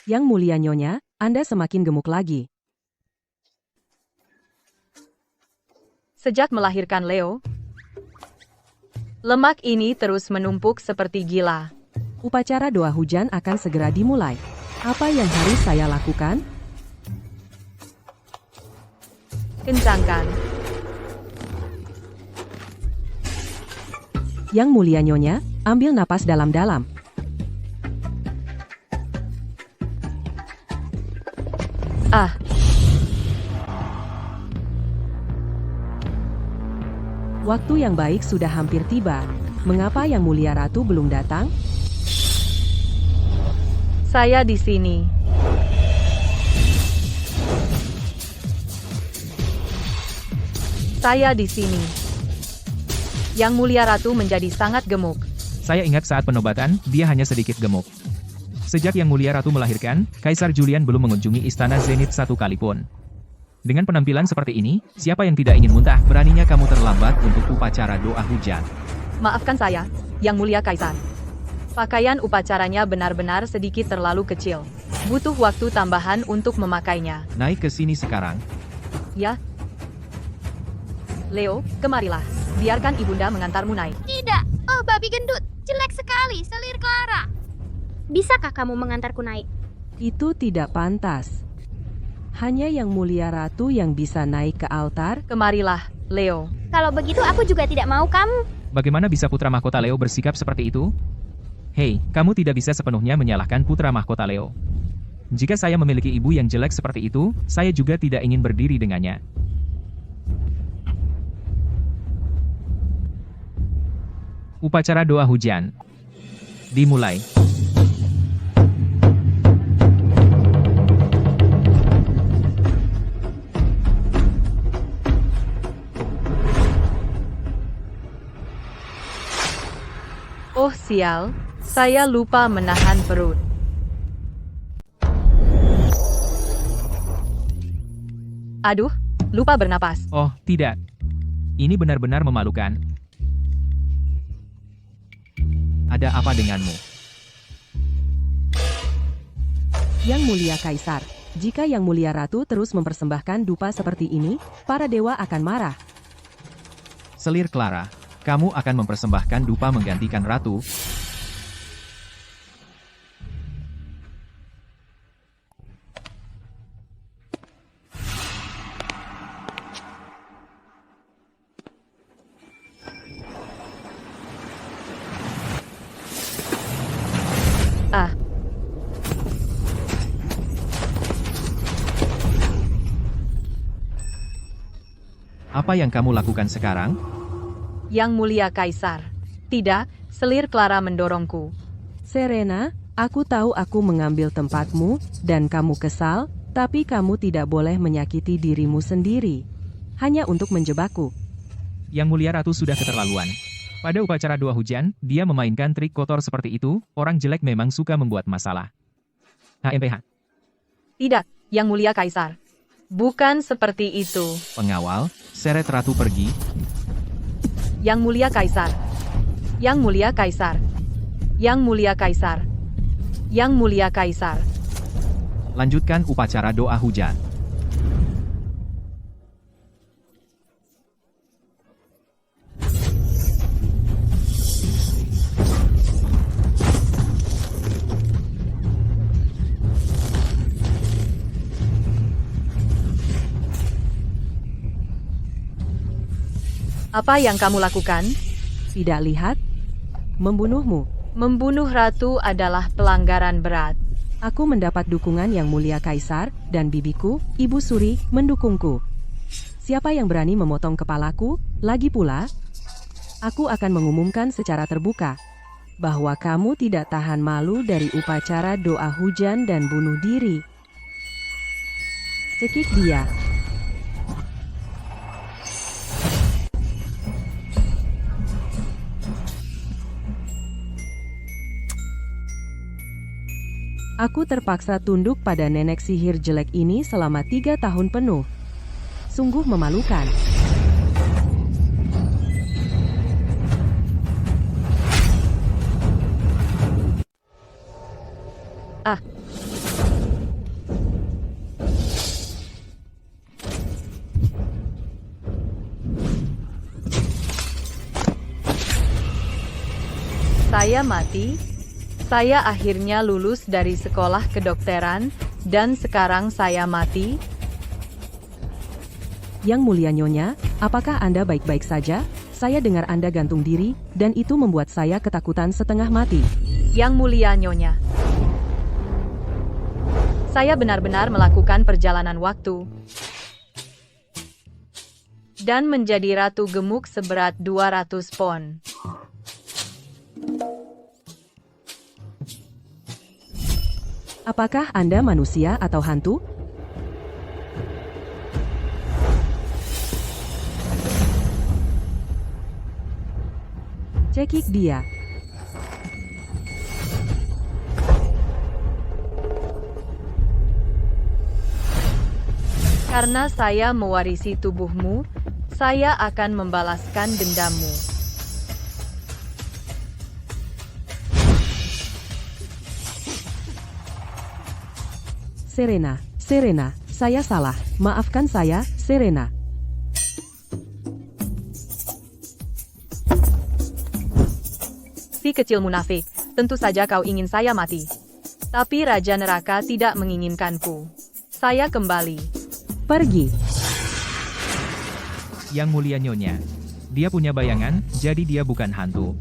Yang mulia Nyonya, Anda semakin gemuk lagi. Sejak melahirkan Leo, lemak ini terus menumpuk seperti gila. Upacara doa hujan akan segera dimulai. Apa yang harus saya lakukan? Kencangkan. Yang mulia Nyonya, ambil napas dalam-dalam. Ah, Waktu yang baik sudah hampir tiba. Mengapa Yang Mulia Ratu belum datang? saya di sini. Saya di sini. Yang Mulia Ratu menjadi sangat gemuk. Saya ingat saat penobatan, dia hanya sedikit gemuk. Sejak Yang Mulia Ratu melahirkan, Kaisar Julian belum mengunjungi istana Zenith satu kali pun. Dengan penampilan seperti ini, siapa yang tidak ingin muntah? Beraninya kamu terlambat untuk upacara doa hujan. Maafkan saya, Yang Mulia Kaisar. Pakaian upacaranya benar-benar sedikit terlalu kecil. Butuh waktu tambahan untuk memakainya. Naik ke sini sekarang. Ya. Leo, kemarilah. Biarkan ibunda mengantarmu naik. Tidak, oh babi gendut, jelek sekali, selir Clara. Bisakah kamu mengantarku naik? Itu tidak pantas. Hanya Yang Mulia Ratu yang bisa naik ke altar. Kemarilah, Leo. Kalau begitu aku juga tidak mau kamu. Bagaimana bisa putra mahkota Leo bersikap seperti itu? Hei, kamu tidak bisa sepenuhnya menyalahkan putra mahkota Leo. Jika saya memiliki ibu yang jelek seperti itu, saya juga tidak ingin berdiri dengannya. Upacara doa hujan dimulai. Oh sial, saya lupa menahan perut. Aduh, lupa bernapas. Oh, tidak. Ini benar-benar memalukan. Ada apa denganmu? Yang Mulia Kaisar, jika Yang Mulia Ratu terus mempersembahkan dupa seperti ini, para dewa akan marah. Selir Clara, kamu akan mempersembahkan dupa menggantikan ratu? Ah, Apa yang kamu lakukan sekarang? Yang Mulia Kaisar. Tidak, selir Clara mendorongku. Serena, aku tahu aku mengambil tempatmu, dan kamu kesal, tapi kamu tidak boleh menyakiti dirimu sendiri. Hanya untuk menjebakku. Yang Mulia Ratu sudah keterlaluan. Pada upacara doa hujan, dia memainkan trik kotor seperti itu. Orang jelek memang suka membuat masalah. HMPH. Tidak, Yang Mulia Kaisar. Bukan seperti itu. Pengawal, seret ratu pergi. Yang Mulia Kaisar. Yang Mulia Kaisar. Yang Mulia Kaisar. Yang Mulia Kaisar. Lanjutkan upacara doa hujan. Apa yang kamu lakukan? Tidak lihat? Membunuhmu. Membunuh ratu adalah pelanggaran berat. Aku mendapat dukungan Yang Mulia Kaisar, dan bibiku, Ibu Suri, mendukungku. Siapa yang berani memotong kepalaku? Lagi pula, aku akan mengumumkan secara terbuka bahwa kamu tidak tahan malu dari upacara doa hujan dan bunuh diri. Cekik dia. Aku terpaksa tunduk pada nenek sihir jelek ini selama 3 tahun penuh. Sungguh memalukan. Ah, Saya mati. Saya akhirnya lulus dari sekolah kedokteran, dan sekarang saya mati. Yang mulia Nyonya, apakah Anda baik-baik saja? Saya dengar Anda gantung diri, dan itu membuat saya ketakutan setengah mati. Yang mulia Nyonya. Saya benar-benar melakukan perjalanan waktu. Dan menjadi ratu gemuk seberat 200 pon. Apakah Anda manusia atau hantu? Cekik dia. Karena saya mewarisi tubuhmu, saya akan membalaskan dendammu. Serena, saya salah. Maafkan saya, Serena. Si kecil munafik, tentu saja kau ingin saya mati. Tapi Raja Neraka tidak menginginkanku. Saya kembali. Pergi. Yang mulia Nyonya. Dia punya bayangan, jadi dia bukan hantu.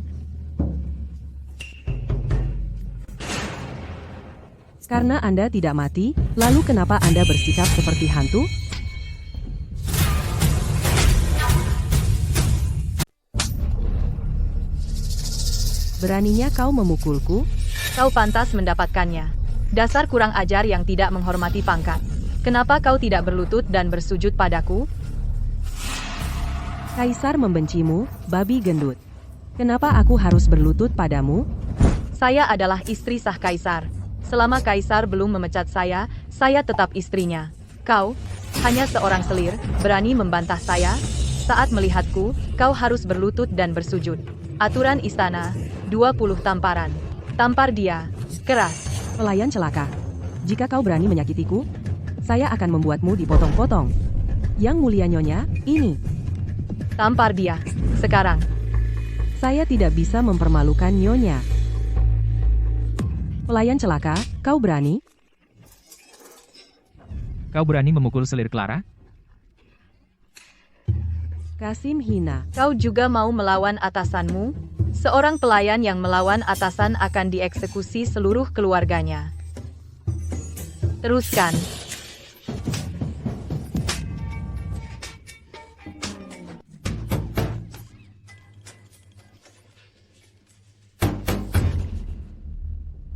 Karena Anda tidak mati, lalu kenapa Anda bersikap seperti hantu? Beraninya kau memukulku? Kau pantas mendapatkannya. Dasar kurang ajar yang tidak menghormati pangkat. Kenapa kau tidak berlutut dan bersujud padaku? Kaisar membencimu, babi gendut. Kenapa aku harus berlutut padamu? Saya adalah istri sah Kaisar. Selama Kaisar belum memecat saya tetap istrinya. Kau, hanya seorang selir, berani membantah saya? Saat melihatku, kau harus berlutut dan bersujud. Aturan istana, 20 tamparan. Tampar dia, keras. Pelayan celaka. Jika kau berani menyakitiku, saya akan membuatmu dipotong-potong. Yang mulia Nyonya, ini. Tampar dia, sekarang. Saya tidak bisa mempermalukan Nyonya. Pelayan celaka, kau berani? Kau berani memukul selir Clara? Kasim hina. Kau juga mau melawan atasanmu? Seorang pelayan yang melawan atasan akan dieksekusi seluruh keluarganya. Teruskan.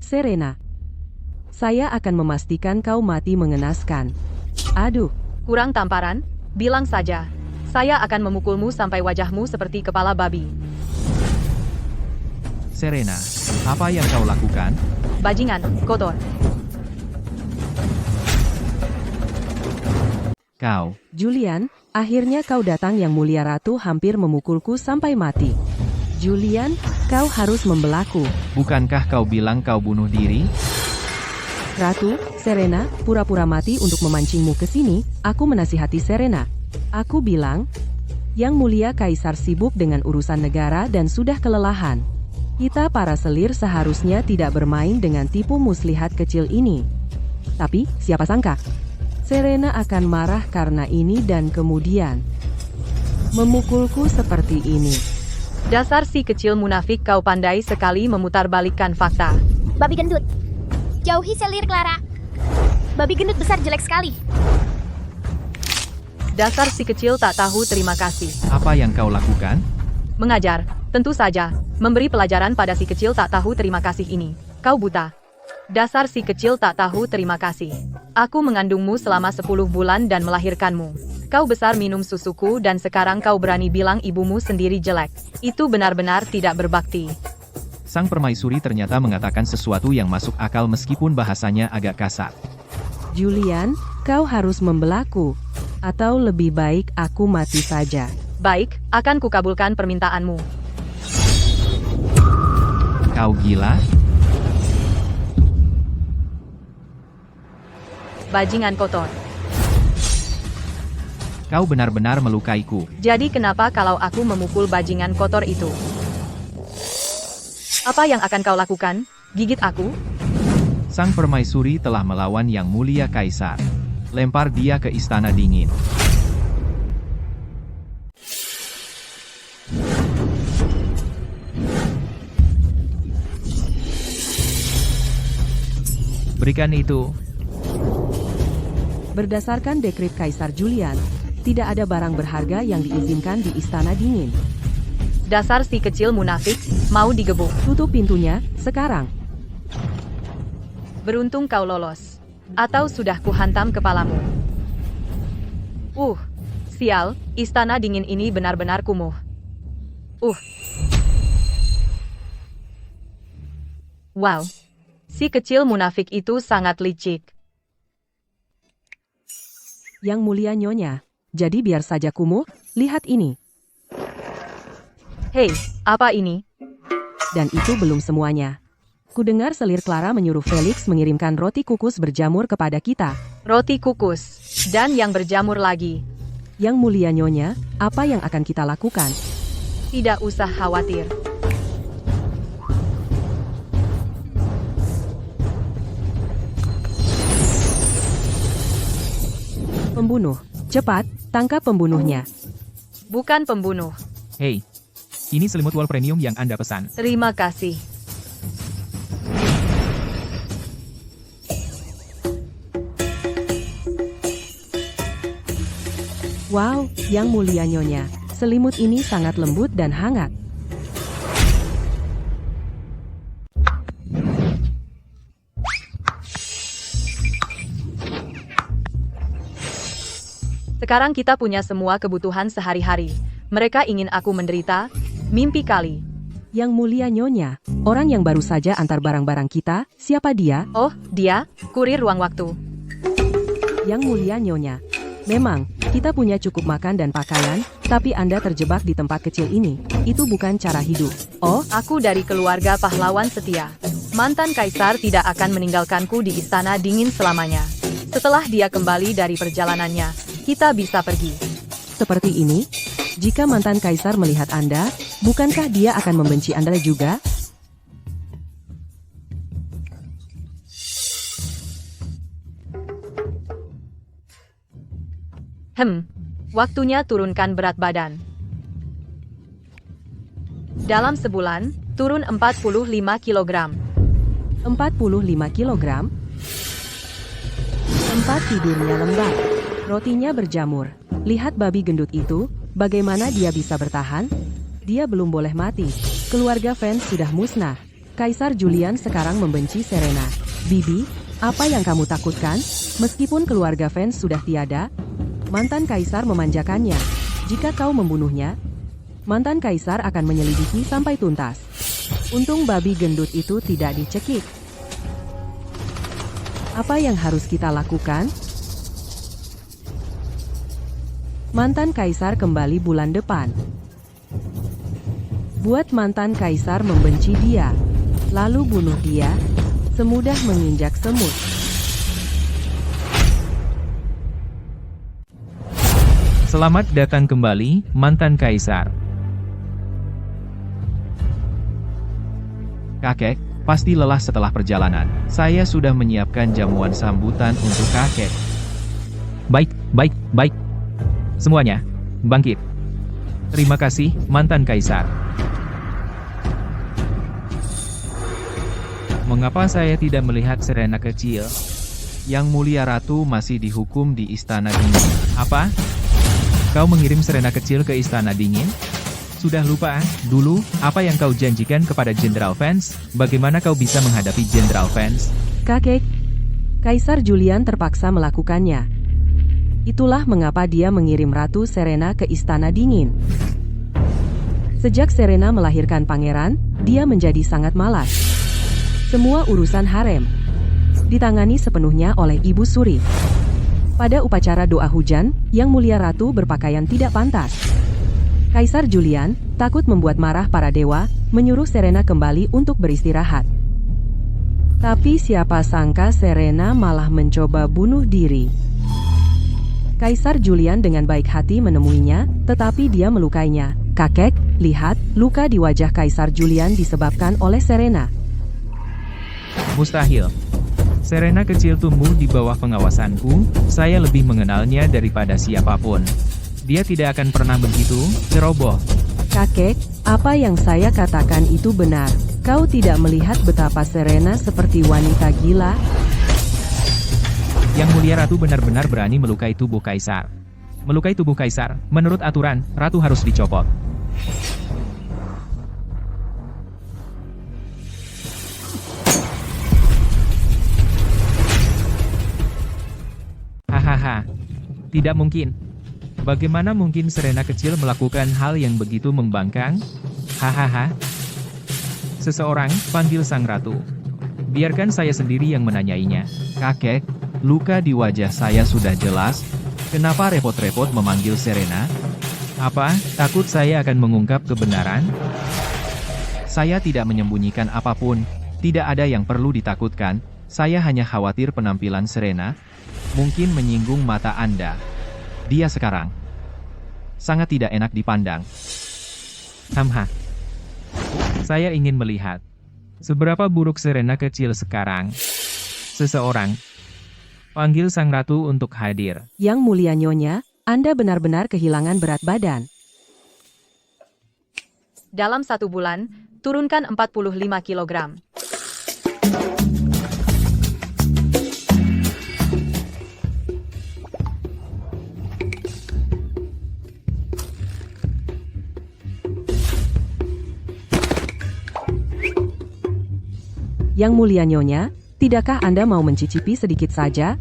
Serena. Saya akan memastikan kau mati mengenaskan. Aduh. Kurang tamparan? Bilang saja. Saya akan memukulmu sampai wajahmu seperti kepala babi. Serena, apa yang kau lakukan? Bajingan, kotor. Kau. Julian, akhirnya kau datang yang mulia ratu hampir memukulku sampai mati. Julian, kau harus membelaku. Bukankah kau bilang kau bunuh diri? Ratu, Serena, pura-pura mati untuk memancingmu ke sini. Aku menasihati Serena. Aku bilang, Yang Mulia Kaisar sibuk dengan urusan negara dan sudah kelelahan. Kita para selir seharusnya tidak bermain dengan tipu muslihat kecil ini. Tapi, siapa sangka? Serena akan marah karena ini dan kemudian memukulku seperti ini. Dasar si kecil munafik, kau pandai sekali memutarbalikkan fakta. Babi gendut. Jauhi selir Clara. Babi gendut besar jelek sekali. Dasar si kecil tak tahu terima kasih. Apa yang kau lakukan? Mengajar, tentu saja. Memberi pelajaran pada si kecil tak tahu terima kasih ini. Kau buta. Dasar si kecil tak tahu terima kasih. Aku mengandungmu selama 10 bulan dan melahirkanmu. Kau besar minum susuku dan sekarang kau berani bilang ibumu sendiri jelek. Itu benar-benar tidak berbakti. Sang permaisuri ternyata mengatakan sesuatu yang masuk akal meskipun bahasanya agak kasar. Julian, kau harus membelaku. Atau lebih baik aku mati saja. Baik, akan kukabulkan permintaanmu. Kau gila? Bajingan kotor. Kau benar-benar melukaiku. Jadi kenapa kalau aku memukul bajingan kotor itu? Apa yang akan kau lakukan? Gigit aku? Sang permaisuri telah melawan Yang Mulia Kaisar. Lempar dia ke Istana Dingin. Berikan itu. Berdasarkan dekret Kaisar Julian, tidak ada barang berharga yang diizinkan di Istana Dingin. Dasar si kecil munafik, mau digebuk. Tutup pintunya, sekarang. Beruntung kau lolos. Atau sudah kuhantam kepalamu. Sial, Istana Dingin ini benar-benar kumuh. Wow. Si kecil munafik itu sangat licik. Yang Mulia Nyonya, jadi biar saja kumuh, lihat ini. Hei, apa ini? Dan itu belum semuanya. Kudengar selir Clara menyuruh Felix mengirimkan roti kukus berjamur kepada kita. Roti kukus. Dan yang berjamur lagi. Yang Mulia Nyonya, apa yang akan kita lakukan? Tidak usah khawatir. Pembunuh, cepat, tangkap pembunuhnya. Bukan pembunuh. Hei, ini selimut wol premium yang Anda pesan. Terima kasih. Wow, Yang Mulia Nyonya, selimut ini sangat lembut dan hangat. Sekarang kita punya semua kebutuhan sehari-hari. Mereka ingin aku menderita? Mimpi kali. Yang Mulia Nyonya, orang yang baru saja antar barang-barang kita, siapa dia? Oh, dia? Kurir ruang waktu. Yang Mulia Nyonya, memang, kita punya cukup makan dan pakaian, tapi Anda terjebak di tempat kecil ini. Itu bukan cara hidup. Oh, Aku dari keluarga pahlawan setia. Mantan kaisar tidak akan meninggalkanku di Istana Dingin selamanya. Setelah dia kembali dari perjalanannya, kita bisa pergi. seperti ini? Jika mantan kaisar melihat Anda, bukankah dia akan membenci Anda juga? Waktunya turunkan berat badan. Dalam sebulan, turun 45 kg. 45 kilogram? Tempat tidurnya lembab. Rotinya berjamur. Lihat babi gendut itu, bagaimana dia bisa bertahan? Dia belum boleh mati. Keluarga fans sudah musnah. Kaisar Julian sekarang membenci Serena. Bibi, apa yang kamu takutkan? Meskipun keluarga fans sudah tiada, mantan kaisar memanjakannya. Jika kau membunuhnya, mantan kaisar akan menyelidiki sampai tuntas. Untung babi gendut itu tidak dicekik. Apa yang harus kita lakukan? Mantan kaisar kembali bulan depan. Buat mantan kaisar membenci dia, lalu bunuh dia, semudah menginjak semut. Selamat datang kembali, mantan kaisar. Kakek, pasti lelah setelah perjalanan. Saya sudah menyiapkan jamuan sambutan untuk kakek. Baik. Semuanya, bangkit. Terima kasih, mantan kaisar. Mengapa saya tidak melihat Serena kecil? Yang Mulia Ratu masih dihukum di Istana Dingin. Apa? Kau mengirim Serena kecil ke Istana Dingin? Sudah lupa dulu apa yang kau janjikan kepada Jenderal Vance? Bagaimana kau bisa menghadapi Jenderal Vance? Kakek, Kaisar Julian terpaksa melakukannya. Itulah mengapa dia mengirim Ratu Serena ke Istana Dingin. Sejak Serena melahirkan pangeran, dia menjadi sangat malas. Semua urusan harem ditangani sepenuhnya oleh Ibu Suri. Pada upacara doa hujan, Yang Mulia Ratu berpakaian tidak pantas. Kaisar Julian, takut membuat marah para dewa, menyuruh Serena kembali untuk beristirahat. Tapi siapa sangka Serena malah mencoba bunuh diri. Kaisar Julian dengan baik hati menemuinya, tetapi dia melukainya. Kakek, lihat, luka di wajah Kaisar Julian disebabkan oleh Serena. Mustahil. Serena kecil tumbuh di bawah pengawasanku, saya lebih mengenalnya daripada siapapun. Dia tidak akan pernah begitu, ceroboh. Kakek, apa yang saya katakan itu benar. Kau tidak melihat betapa Serena seperti wanita gila? Yang Mulia Ratu benar-benar berani melukai tubuh Kaisar. Melukai tubuh Kaisar, menurut aturan, Ratu harus dicopot. Hahaha. Tidak mungkin. Bagaimana mungkin Serena kecil melakukan hal yang begitu membangkang? Hahaha. Seseorang, panggil sang ratu. Biarkan saya sendiri yang menanyainya. Kakek, luka di wajah saya sudah jelas. Kenapa repot-repot memanggil Serena? Apa, takut saya akan mengungkap kebenaran? Saya tidak menyembunyikan apapun. Tidak ada yang perlu ditakutkan. Saya hanya khawatir penampilan Serena mungkin menyinggung mata Anda. Dia sekarang sangat tidak enak dipandang. Hamha. Saya ingin melihat seberapa buruk Serena kecil sekarang. Seseorang, panggil sang ratu untuk hadir. Yang Mulia Nyonya, Anda benar-benar kehilangan berat badan. Dalam 1 bulan, turunkan 45 kilogram. Yang Mulia Nyonya, tidakkah Anda mau mencicipi sedikit saja?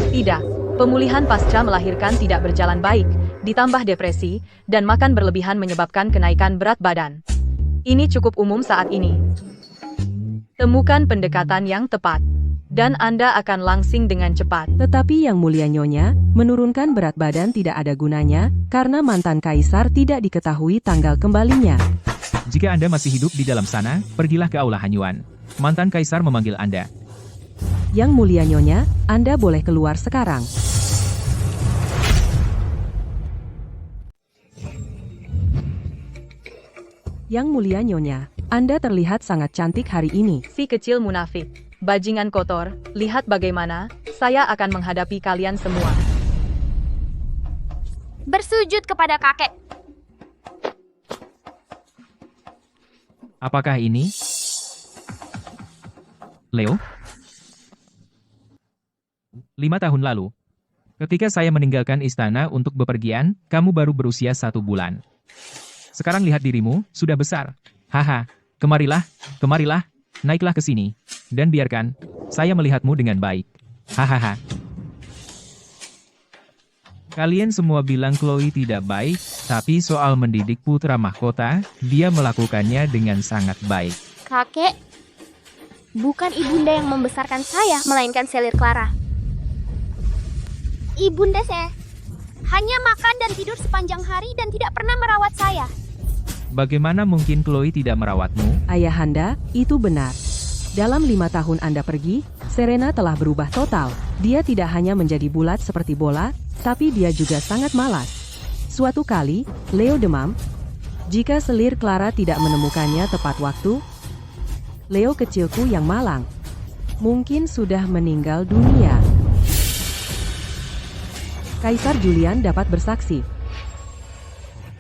Tidak, pemulihan pasca melahirkan tidak berjalan baik, ditambah depresi, dan makan berlebihan menyebabkan kenaikan berat badan. Ini cukup umum saat ini. Temukan pendekatan yang tepat, dan Anda akan langsing dengan cepat. Tetapi Yang Mulia Nyonya, menurunkan berat badan tidak ada gunanya, karena mantan kaisar tidak diketahui tanggal kembalinya. Jika Anda masih hidup di dalam sana, pergilah ke Aula Hanyuan. Mantan kaisar memanggil Anda. Yang Mulia Nyonya, Anda boleh keluar sekarang. Yang Mulia Nyonya, Anda terlihat sangat cantik hari ini. Si kecil munafik, bajingan kotor, lihat bagaimana saya akan menghadapi kalian semua. Bersujud kepada kakek. Apakah ini Leo? 5 tahun lalu, ketika saya meninggalkan istana untuk bepergian, kamu baru berusia 1 bulan. Sekarang lihat dirimu, sudah besar. Haha, kemarilah, naiklah ke sini, dan biarkan saya melihatmu dengan baik. Hahaha. Kalian semua bilang Chloe tidak baik, tapi soal mendidik putra mahkota, dia melakukannya dengan sangat baik. Kakek, bukan ibunda yang membesarkan saya, melainkan Selir Clara. Ibunda saya hanya makan dan tidur sepanjang hari dan tidak pernah merawat saya. Bagaimana mungkin Chloe tidak merawatmu? Ayahanda, itu benar. Dalam 5 tahun Anda pergi, Serena telah berubah total. Dia tidak hanya menjadi bulat seperti bola, tapi dia juga sangat malas. Suatu kali, Leo demam. Jika Selir Clara tidak menemukannya tepat waktu, Leo kecilku yang malang mungkin sudah meninggal dunia. Kaisar Julian dapat bersaksi.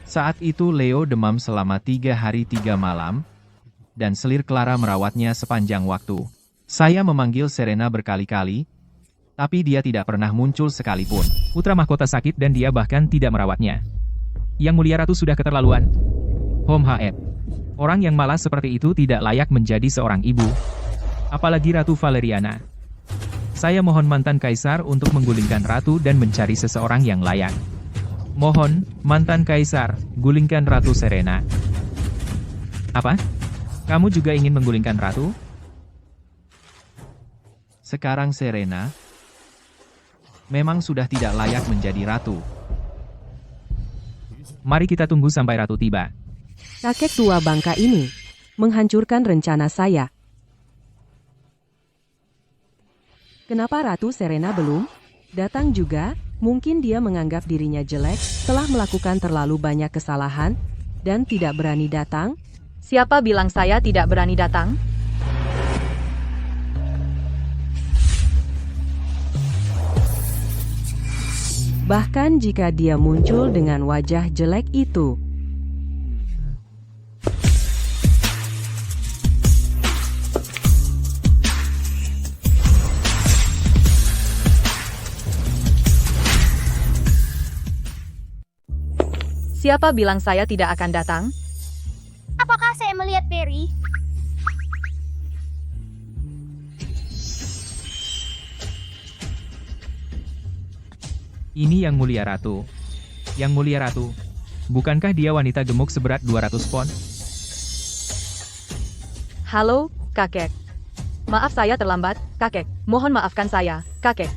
Saat itu Leo demam selama 3 hari 3 malam, dan Selir Clara merawatnya sepanjang waktu. Saya memanggil Serena berkali-kali, tapi dia tidak pernah muncul sekalipun. Putra mahkota sakit dan dia bahkan tidak merawatnya. Yang Mulia Ratu sudah keterlaluan. Hom Haep. Orang yang malas seperti itu tidak layak menjadi seorang ibu. Apalagi Ratu Valeriana. Saya mohon mantan kaisar untuk menggulingkan ratu dan mencari seseorang yang layak. Mohon, mantan kaisar, gulingkan Ratu Serena. Apa? Kamu juga ingin menggulingkan ratu? Sekarang Serena memang sudah tidak layak menjadi ratu. Mari kita tunggu sampai ratu tiba. Kakek tua bangka ini menghancurkan rencana saya. Kenapa Ratu Serena belum datang juga? Mungkin dia menganggap dirinya jelek, telah melakukan terlalu banyak kesalahan. dan tidak berani datang? Siapa bilang saya tidak berani datang? Bahkan jika dia muncul dengan wajah jelek itu. Siapa bilang saya tidak akan datang? Apakah saya melihat peri? Ini Yang Mulia Ratu. Yang Mulia Ratu, bukankah dia wanita gemuk seberat 200 pon? Halo, kakek. Maaf saya terlambat, kakek. Mohon maafkan saya, kakek.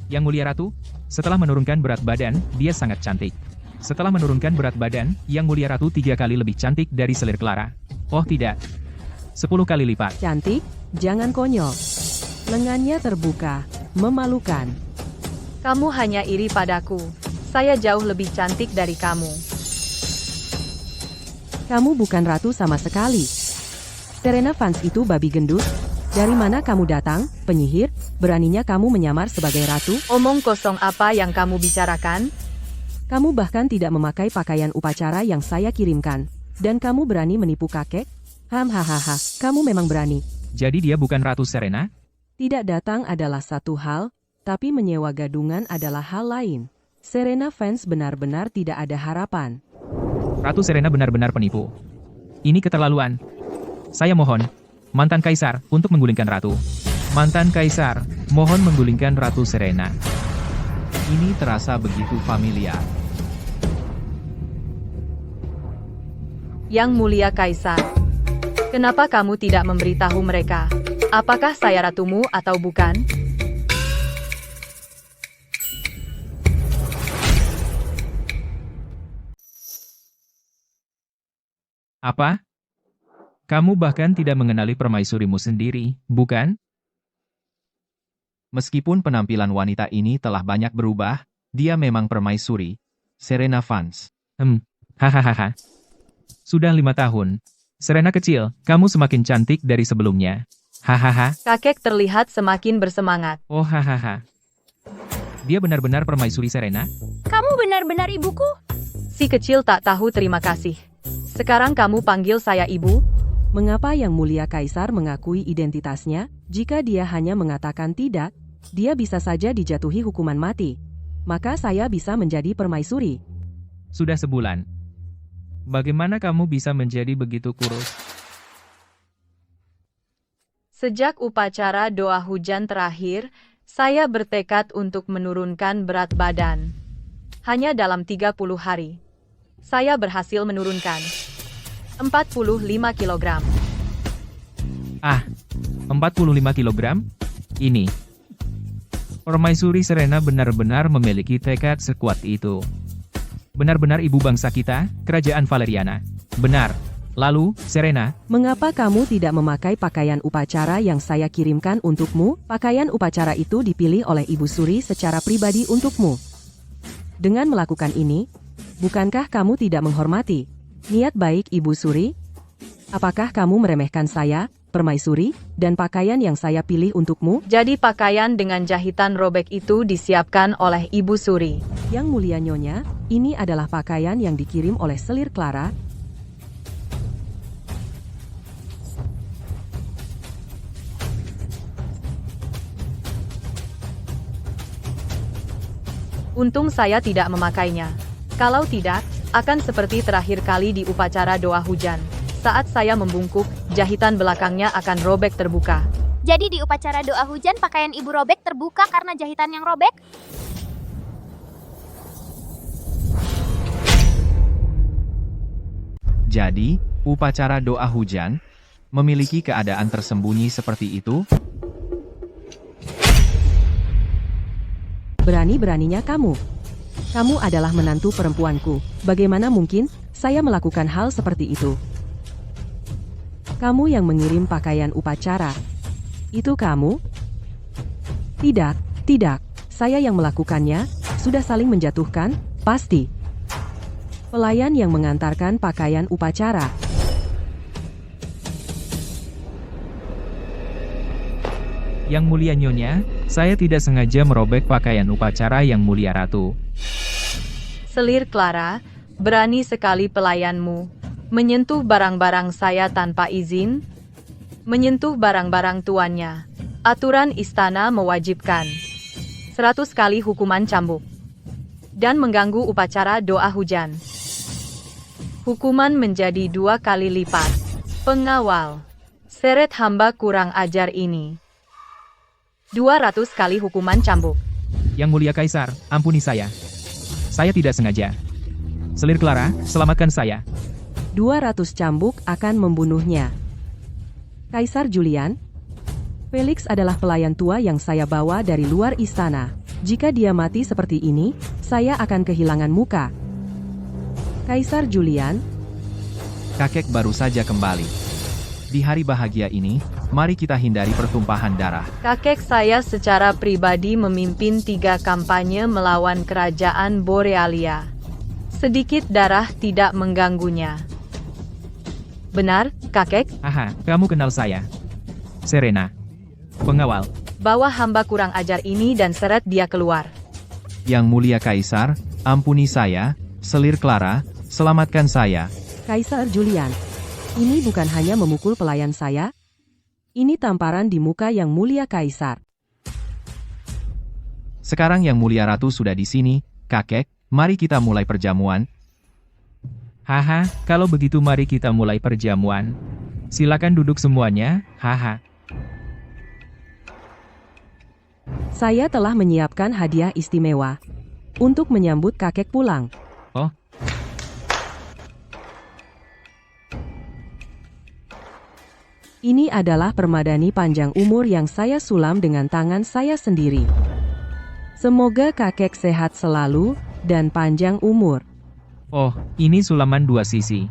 Yang Mulia Ratu, setelah menurunkan berat badan, dia sangat cantik. Setelah menurunkan berat badan, Yang Mulia Ratu 3 kali lebih cantik dari selir Clara. Oh tidak, 10 kali lipat. Cantik? Jangan konyol. Lengannya terbuka, memalukan. Kamu hanya iri padaku. Saya jauh lebih cantik dari kamu. Kamu bukan ratu sama sekali. Serena Vance itu babi gendut. Dari mana kamu datang, penyihir? Beraninya kamu menyamar sebagai ratu? Omong kosong apa yang kamu bicarakan? Kamu bahkan tidak memakai pakaian upacara yang saya kirimkan. Dan kamu berani menipu kakek? Hahaha, kamu memang berani. Jadi dia bukan Ratu Serena? Tidak datang adalah satu hal, tapi menyewa gadungan adalah hal lain. Serena Vance benar-benar tidak ada harapan. Ratu Serena benar-benar penipu. Ini keterlaluan. Saya mohon, mantan kaisar, untuk menggulingkan ratu. Mantan kaisar, mohon menggulingkan Ratu Serena. Ini terasa begitu familiar. Yang Mulia Kaisar, kenapa kamu tidak memberitahu mereka? Apakah saya ratumu atau bukan? Apa? Kamu bahkan tidak mengenali permaisurimu sendiri, bukan? Meskipun penampilan wanita ini telah banyak berubah, dia memang permaisuri, Serena Vance. Hahaha. Sudah 5 tahun. Serena kecil, kamu semakin cantik dari sebelumnya. Hahaha. Kakek terlihat semakin bersemangat. Oh hahaha. Dia benar-benar permaisuri Serena? Kamu benar-benar ibuku? Si kecil tak tahu terima kasih. Sekarang kamu panggil saya ibu? Mengapa Yang Mulia Kaisar mengakui identitasnya? Jika dia hanya mengatakan tidak, dia bisa saja dijatuhi hukuman mati. Maka saya bisa menjadi permaisuri. Sudah sebulan. Bagaimana kamu bisa menjadi begitu kurus? Sejak upacara doa hujan terakhir, saya bertekad untuk menurunkan berat badan. Hanya dalam 30 hari. Saya berhasil menurunkan 45 kg. Ah, 45 kilogram? Ini. Permaisuri Serena benar-benar memiliki tekad sekuat itu. Benar-benar ibu bangsa kita, kerajaan Valeriana. Benar. Lalu, Serena, Mengapa kamu tidak memakai pakaian upacara yang saya kirimkan untukmu? Pakaian upacara itu dipilih oleh Ibu Suri secara pribadi untukmu. Dengan melakukan ini, bukankah kamu tidak menghormati niat baik Ibu Suri? Apakah kamu meremehkan saya, permaisuri, dan pakaian yang saya pilih untukmu? Jadi pakaian dengan jahitan robek itu disiapkan oleh Ibu Suri. Yang Mulia Nyonya, ini adalah pakaian yang dikirim oleh selir Clara. Untung saya tidak memakainya. Kalau tidak, akan seperti terakhir kali di upacara doa hujan. Saat saya membungkuk, jahitan belakangnya akan robek terbuka. Jadi di upacara doa hujan pakaian ibu robek terbuka karena jahitan yang robek? Jadi, upacara doa hujan memiliki keadaan tersembunyi seperti itu? Berani-beraninya kamu. Kamu adalah menantu perempuanku. Bagaimana mungkin saya melakukan hal seperti itu? Kamu yang mengirim pakaian upacara. Itu kamu? Tidak, tidak. Saya yang melakukannya. Sudah saling menjatuhkan, pasti. Pelayan yang mengantarkan pakaian upacara. Yang mulia Nyonya, saya tidak sengaja merobek pakaian upacara Yang Mulia Ratu. Selir Clara, berani sekali pelayanmu menyentuh barang-barang saya tanpa izin, menyentuh barang-barang tuannya. Aturan istana mewajibkan 100 kali hukuman cambuk dan mengganggu upacara doa hujan. Hukuman menjadi 2 kali lipat. Pengawal, seret hamba kurang ajar ini. 200 kali hukuman cambuk. Yang Mulia Kaisar, ampuni saya. Saya tidak sengaja. Selir Clara, selamatkan saya. 200 cambuk akan membunuhnya. Kaisar Julian, Felix adalah pelayan tua yang saya bawa dari luar istana. Jika dia mati seperti ini, saya akan kehilangan muka. Kaisar Julian, Kakek baru saja kembali. Di hari bahagia ini, mari kita hindari pertumpahan darah. Kakek saya secara pribadi memimpin 3 kampanye melawan kerajaan Borealia. Sedikit darah tidak mengganggunya. Benar, kakek? Haha, kamu kenal saya. Serena. Pengawal. Bawa hamba kurang ajar ini dan seret dia keluar. Yang Mulia Kaisar, ampuni saya. Selir Clara, selamatkan saya. Kaisar Julian, ini bukan hanya memukul pelayan saya. Ini tamparan di muka Yang Mulia Kaisar. Sekarang Yang Mulia Ratu sudah di sini, kakek, mari kita mulai perjamuan. Haha, kalau begitu mari kita mulai perjamuan. Silakan duduk semuanya, haha. Saya telah menyiapkan hadiah istimewa untuk menyambut kakek pulang. Oh, Ini adalah permadani panjang umur yang saya sulam dengan tangan saya sendiri. Semoga kakek sehat selalu dan panjang umur. oh, ini sulaman 2 sisi.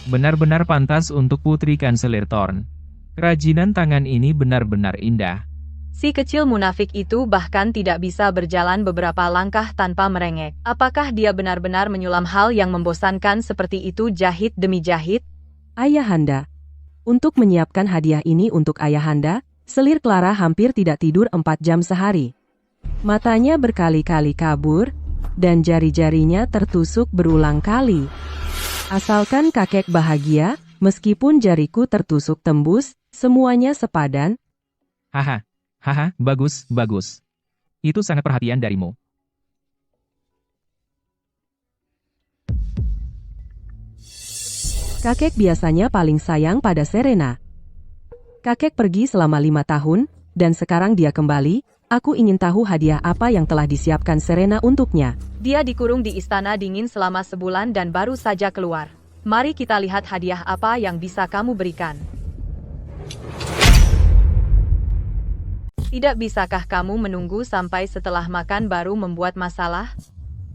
Benar-benar pantas untuk Putri Kanselir Thorn. Kerajinan tangan ini benar-benar indah. Si kecil munafik itu bahkan tidak bisa berjalan beberapa langkah tanpa merengek. Apakah dia benar-benar menyulam hal yang membosankan seperti itu jahit demi jahit? Ayahanda, untuk menyiapkan hadiah ini untuk Ayahanda, Selir Clara hampir tidak tidur 4 jam sehari. Matanya berkali-kali kabur, dan jari-jarinya tertusuk berulang kali. Asalkan kakek bahagia, meskipun jariku tertusuk tembus, semuanya sepadan. Haha, haha, bagus, bagus. Itu sangat perhatian darimu. Kakek biasanya paling sayang pada Serena. Kakek pergi selama 5 tahun, dan sekarang dia kembali. Aku ingin tahu hadiah apa yang telah disiapkan Serena untuknya. Dia dikurung di istana dingin selama sebulan dan baru saja keluar. Mari kita lihat hadiah apa yang bisa kamu berikan. Tidak bisakah kamu menunggu sampai setelah makan baru membuat masalah?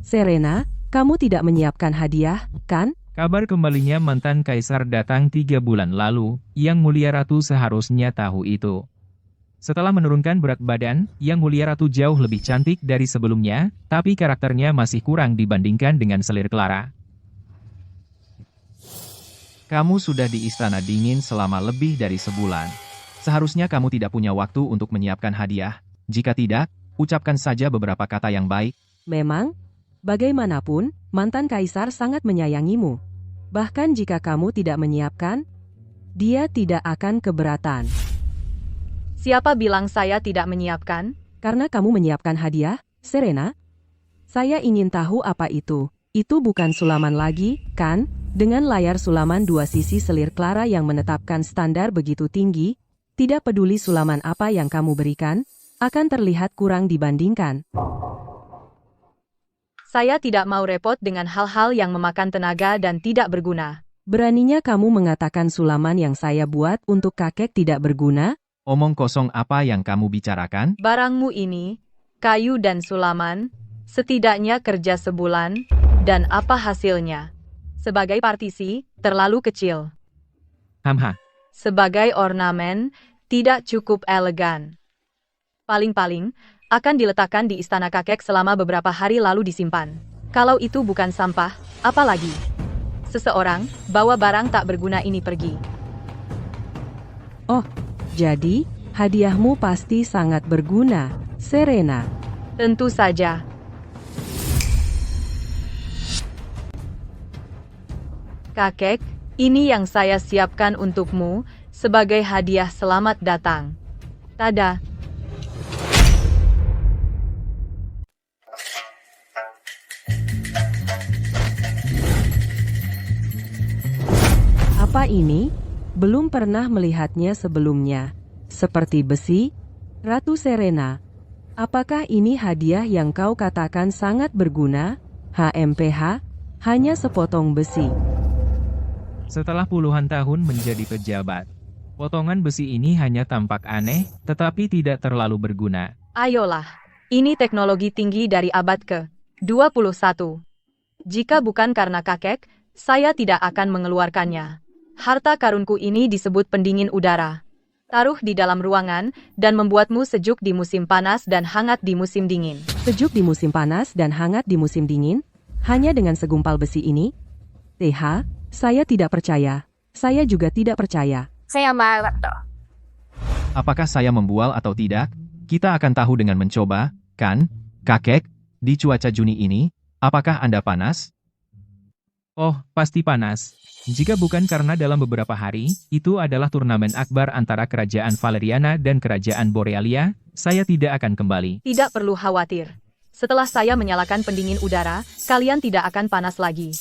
Serena, kamu tidak menyiapkan hadiah, kan? Kabar kembalinya mantan kaisar datang 3 bulan lalu, Yang Mulia Ratu seharusnya tahu itu. Setelah menurunkan berat badan, Yang Mulia Ratu jauh lebih cantik dari sebelumnya, tapi karakternya masih kurang dibandingkan dengan Selir Clara. Kamu sudah di istana dingin selama lebih dari sebulan. Seharusnya kamu tidak punya waktu untuk menyiapkan hadiah. Jika tidak, ucapkan saja beberapa kata yang baik. Memang, bagaimanapun, mantan kaisar sangat menyayangimu. Bahkan jika kamu tidak menyiapkan, dia tidak akan keberatan. Siapa bilang saya tidak menyiapkan? Karena kamu menyiapkan hadiah, Serena. Saya ingin tahu apa itu. Itu bukan sulaman lagi, kan? Dengan layar sulaman 2 sisi Selir Clara yang menetapkan standar begitu tinggi, tidak peduli sulaman apa yang kamu berikan, akan terlihat kurang dibandingkan. Saya tidak mau repot dengan hal-hal yang memakan tenaga dan tidak berguna. Beraninya kamu mengatakan sulaman yang saya buat untuk kakek tidak berguna? Omong kosong apa yang kamu bicarakan? Barangmu ini, kayu dan sulaman, setidaknya kerja sebulan, dan apa hasilnya? Sebagai partisi, terlalu kecil. Hamha. Sebagai ornamen, tidak cukup elegan. Paling-paling, akan diletakkan di istana kakek selama beberapa hari lalu disimpan. Kalau itu bukan sampah, apa lagi? Seseorang, bawa barang tak berguna ini pergi. Oh, jadi hadiahmu pasti sangat berguna, Serena. Tentu saja. Kakek, ini yang saya siapkan untukmu sebagai hadiah selamat datang. Tada. Apa ini? Belum pernah melihatnya sebelumnya. Seperti besi? Ratu Serena, apakah ini hadiah yang kau katakan sangat berguna? HMPH? Hanya sepotong besi. Setelah puluhan tahun menjadi pejabat, potongan besi ini hanya tampak aneh, tetapi tidak terlalu berguna. Ayolah, ini teknologi tinggi dari abad ke-21. Jika bukan karena kakek, saya tidak akan mengeluarkannya. Harta karunku ini disebut pendingin udara. Taruh di dalam ruangan, dan membuatmu sejuk di musim panas dan hangat di musim dingin. Sejuk di musim panas dan hangat di musim dingin? Hanya dengan segumpal besi ini? TH, saya tidak percaya. Saya juga tidak percaya. Saya marah toh. Apakah saya membual atau tidak? Kita akan tahu dengan mencoba, kan? Kakek, di cuaca Juni ini, apakah Anda panas? Oh, pasti panas. Jika bukan karena dalam beberapa hari, itu adalah turnamen akbar antara Kerajaan Valeriana dan Kerajaan Borealia, saya tidak akan kembali. Tidak perlu khawatir. Setelah saya menyalakan pendingin udara, kalian tidak akan panas lagi.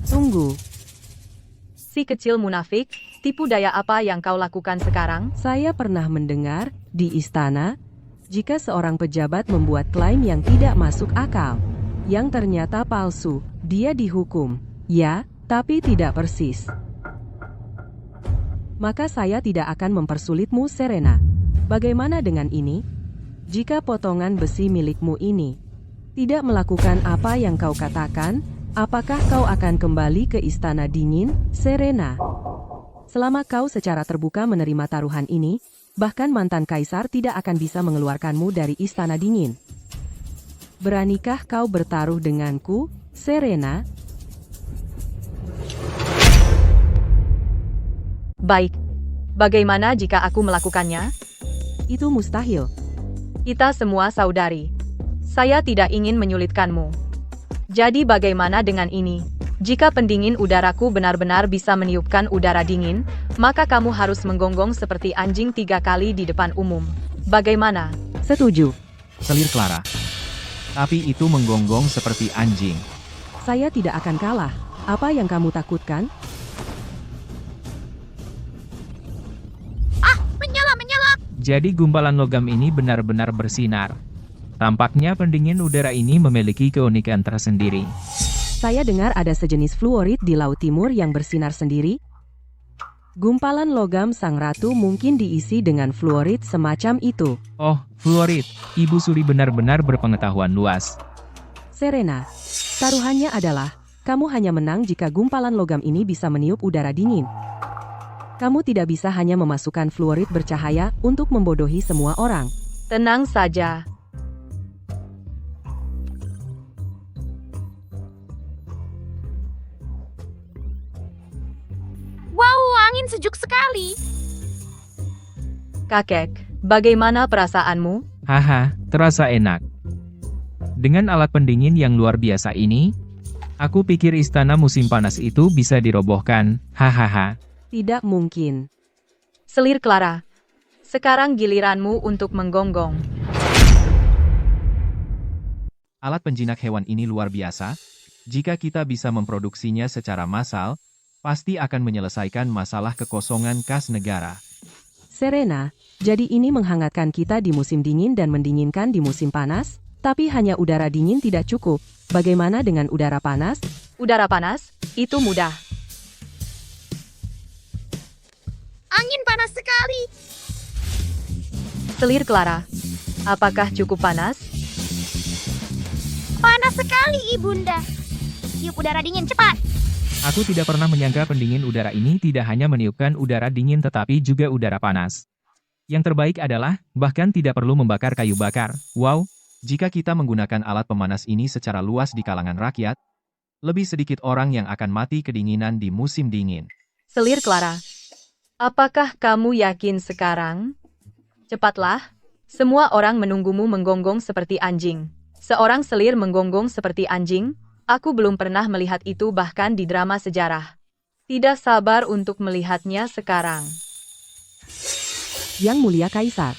Tunggu, Si kecil munafik, tipu daya apa yang kau lakukan sekarang? saya pernah mendengar di istana, jika seorang pejabat membuat klaim yang tidak masuk akal, yang ternyata palsu, dia dihukum. Ya, tapi tidak persis. Maka saya tidak akan mempersulitmu, Serena. Bagaimana dengan ini? Jika potongan besi milikmu ini tidak melakukan apa yang kau katakan, apakah kau akan kembali ke Istana Dingin, Serena? Selama kau secara terbuka menerima taruhan ini, bahkan mantan kaisar tidak akan bisa mengeluarkanmu dari Istana Dingin. Beranikah kau bertaruh denganku, Serena? Baik. Bagaimana jika aku melakukannya? Itu mustahil. Kita semua saudari. Saya tidak ingin menyulitkanmu. Jadi bagaimana dengan ini? Jika pendingin udaraku benar-benar bisa meniupkan udara dingin, maka kamu harus menggonggong seperti anjing 3 kali di depan umum. Bagaimana? Setuju. Selir Clara. Tapi itu menggonggong seperti anjing. Saya tidak akan kalah. Apa yang kamu takutkan? Menyala. Jadi gumpalan logam ini benar-benar bersinar. Tampaknya pendingin udara ini memiliki keunikan tersendiri. Saya dengar ada sejenis fluorid di Laut Timur yang bersinar sendiri. Gumpalan logam sang ratu mungkin diisi dengan fluorid semacam itu. Oh, fluorid. Ibu Suri benar-benar berpengetahuan luas. Serena, taruhannya adalah, kamu hanya menang jika gumpalan logam ini bisa meniup udara dingin. Kamu tidak bisa hanya memasukkan fluorid bercahaya untuk membodohi semua orang. Tenang saja. Wow, angin sejuk sekali. Kakek, bagaimana perasaanmu? Haha, terasa enak. Dengan alat pendingin yang luar biasa ini, aku pikir istana musim panas itu bisa dirobohkan, hahaha. Tidak mungkin. Selir Clara. Sekarang giliranmu untuk menggonggong. Alat penjinak hewan ini luar biasa. Jika kita bisa memproduksinya secara massal, pasti akan menyelesaikan masalah kekosongan kas negara. Serena, jadi ini menghangatkan kita di musim dingin dan mendinginkan di musim panas? Tapi hanya udara dingin tidak cukup. Bagaimana dengan udara panas? Udara panas? Itu mudah. Angin panas sekali. Selir Clara. Apakah cukup panas? Panas sekali, Ibunda. Tiup udara dingin, cepat. Aku tidak pernah menyangka pendingin udara ini tidak hanya meniupkan udara dingin tetapi juga udara panas. Yang terbaik adalah, bahkan tidak perlu membakar kayu bakar. Wow, Jika kita menggunakan alat pemanas ini secara luas di kalangan rakyat, lebih sedikit orang yang akan mati kedinginan di musim dingin. Selir Clara. Apakah kamu yakin sekarang? Cepatlah. Semua orang menunggumu menggonggong seperti anjing. Seorang selir menggonggong seperti anjing? Aku belum pernah melihat itu bahkan di drama sejarah. Tidak sabar untuk melihatnya sekarang. Yang Mulia Kaisar.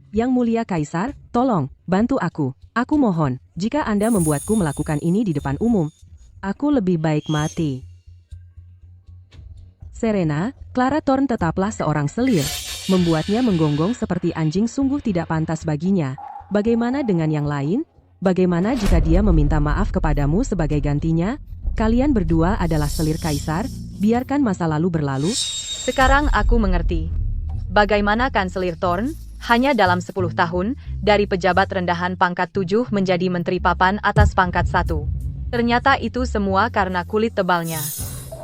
Yang Mulia Kaisar, tolong, bantu aku. Aku mohon, jika Anda membuatku melakukan ini di depan umum, aku lebih baik mati. Serena, Clara Thorne tetaplah seorang selir. Membuatnya menggonggong seperti anjing sungguh tidak pantas baginya. Bagaimana dengan yang lain? Bagaimana jika dia meminta maaf kepadamu sebagai gantinya? Kalian berdua adalah selir kaisar, biarkan masa lalu berlalu. Sekarang aku mengerti. Bagaimana kanselir Thorne, hanya dalam 10 tahun, dari pejabat rendahan pangkat 7 menjadi menteri papan atas pangkat 1. Ternyata itu semua karena kulit tebalnya.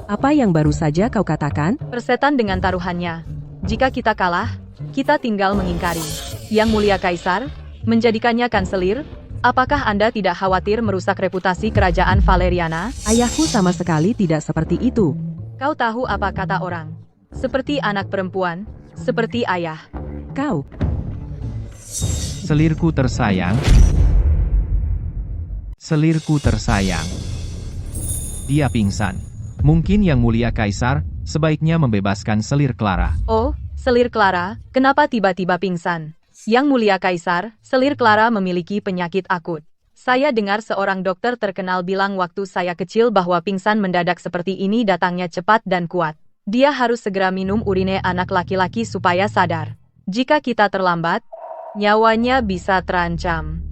Apa yang baru saja kau katakan? Persetan dengan taruhannya. Jika kita kalah, kita tinggal mengingkari. Yang Mulia Kaisar, menjadikannya kanselir, apakah Anda tidak khawatir merusak reputasi kerajaan Valeriana? Ayahku sama sekali tidak seperti itu. Kau tahu apa kata orang? Seperti anak perempuan, seperti ayah. Kau, Selirku tersayang. Selirku tersayang. Dia pingsan. Mungkin Yang Mulia Kaisar, sebaiknya membebaskan selir Clara. Oh, selir Clara, kenapa tiba-tiba pingsan? Yang Mulia Kaisar, selir Clara memiliki penyakit akut. Saya dengar seorang dokter terkenal bilang waktu saya kecil bahwa pingsan mendadak seperti ini datangnya cepat dan kuat. Dia harus segera minum urine anak laki-laki supaya sadar. Jika kita terlambat, nyawanya bisa terancam.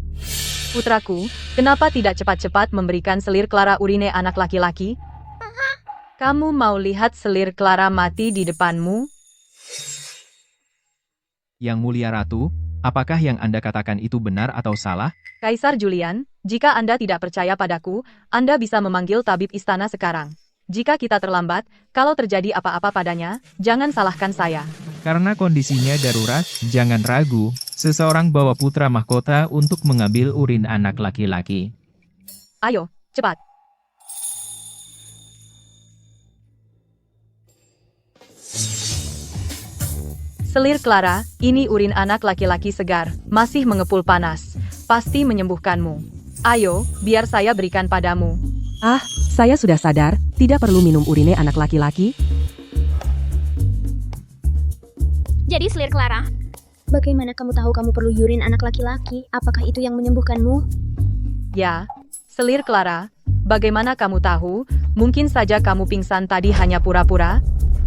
Putraku, kenapa tidak cepat-cepat memberikan selir Clara urine anak laki-laki? Kamu mau lihat selir Clara mati di depanmu? Yang Mulia Ratu, apakah yang Anda katakan itu benar atau salah? Kaisar Julian, jika Anda tidak percaya padaku, Anda bisa memanggil tabib istana sekarang. Jika kita terlambat, kalau terjadi apa-apa padanya, jangan salahkan saya. Karena kondisinya darurat, jangan ragu, seseorang bawa putra mahkota untuk mengambil urin anak laki-laki. Ayo, cepat. Selir Clara, ini urin anak laki-laki segar, masih mengepul panas. Pasti menyembuhkanmu. Ayo, biar saya berikan padamu. ah, saya sudah sadar, tidak perlu minum urine anak laki-laki. Jadi selir Clara, bagaimana kamu tahu kamu perlu yurin anak laki-laki? Apakah itu yang menyembuhkanmu? Ya, selir Clara, bagaimana kamu tahu? Mungkin saja kamu pingsan tadi hanya pura-pura?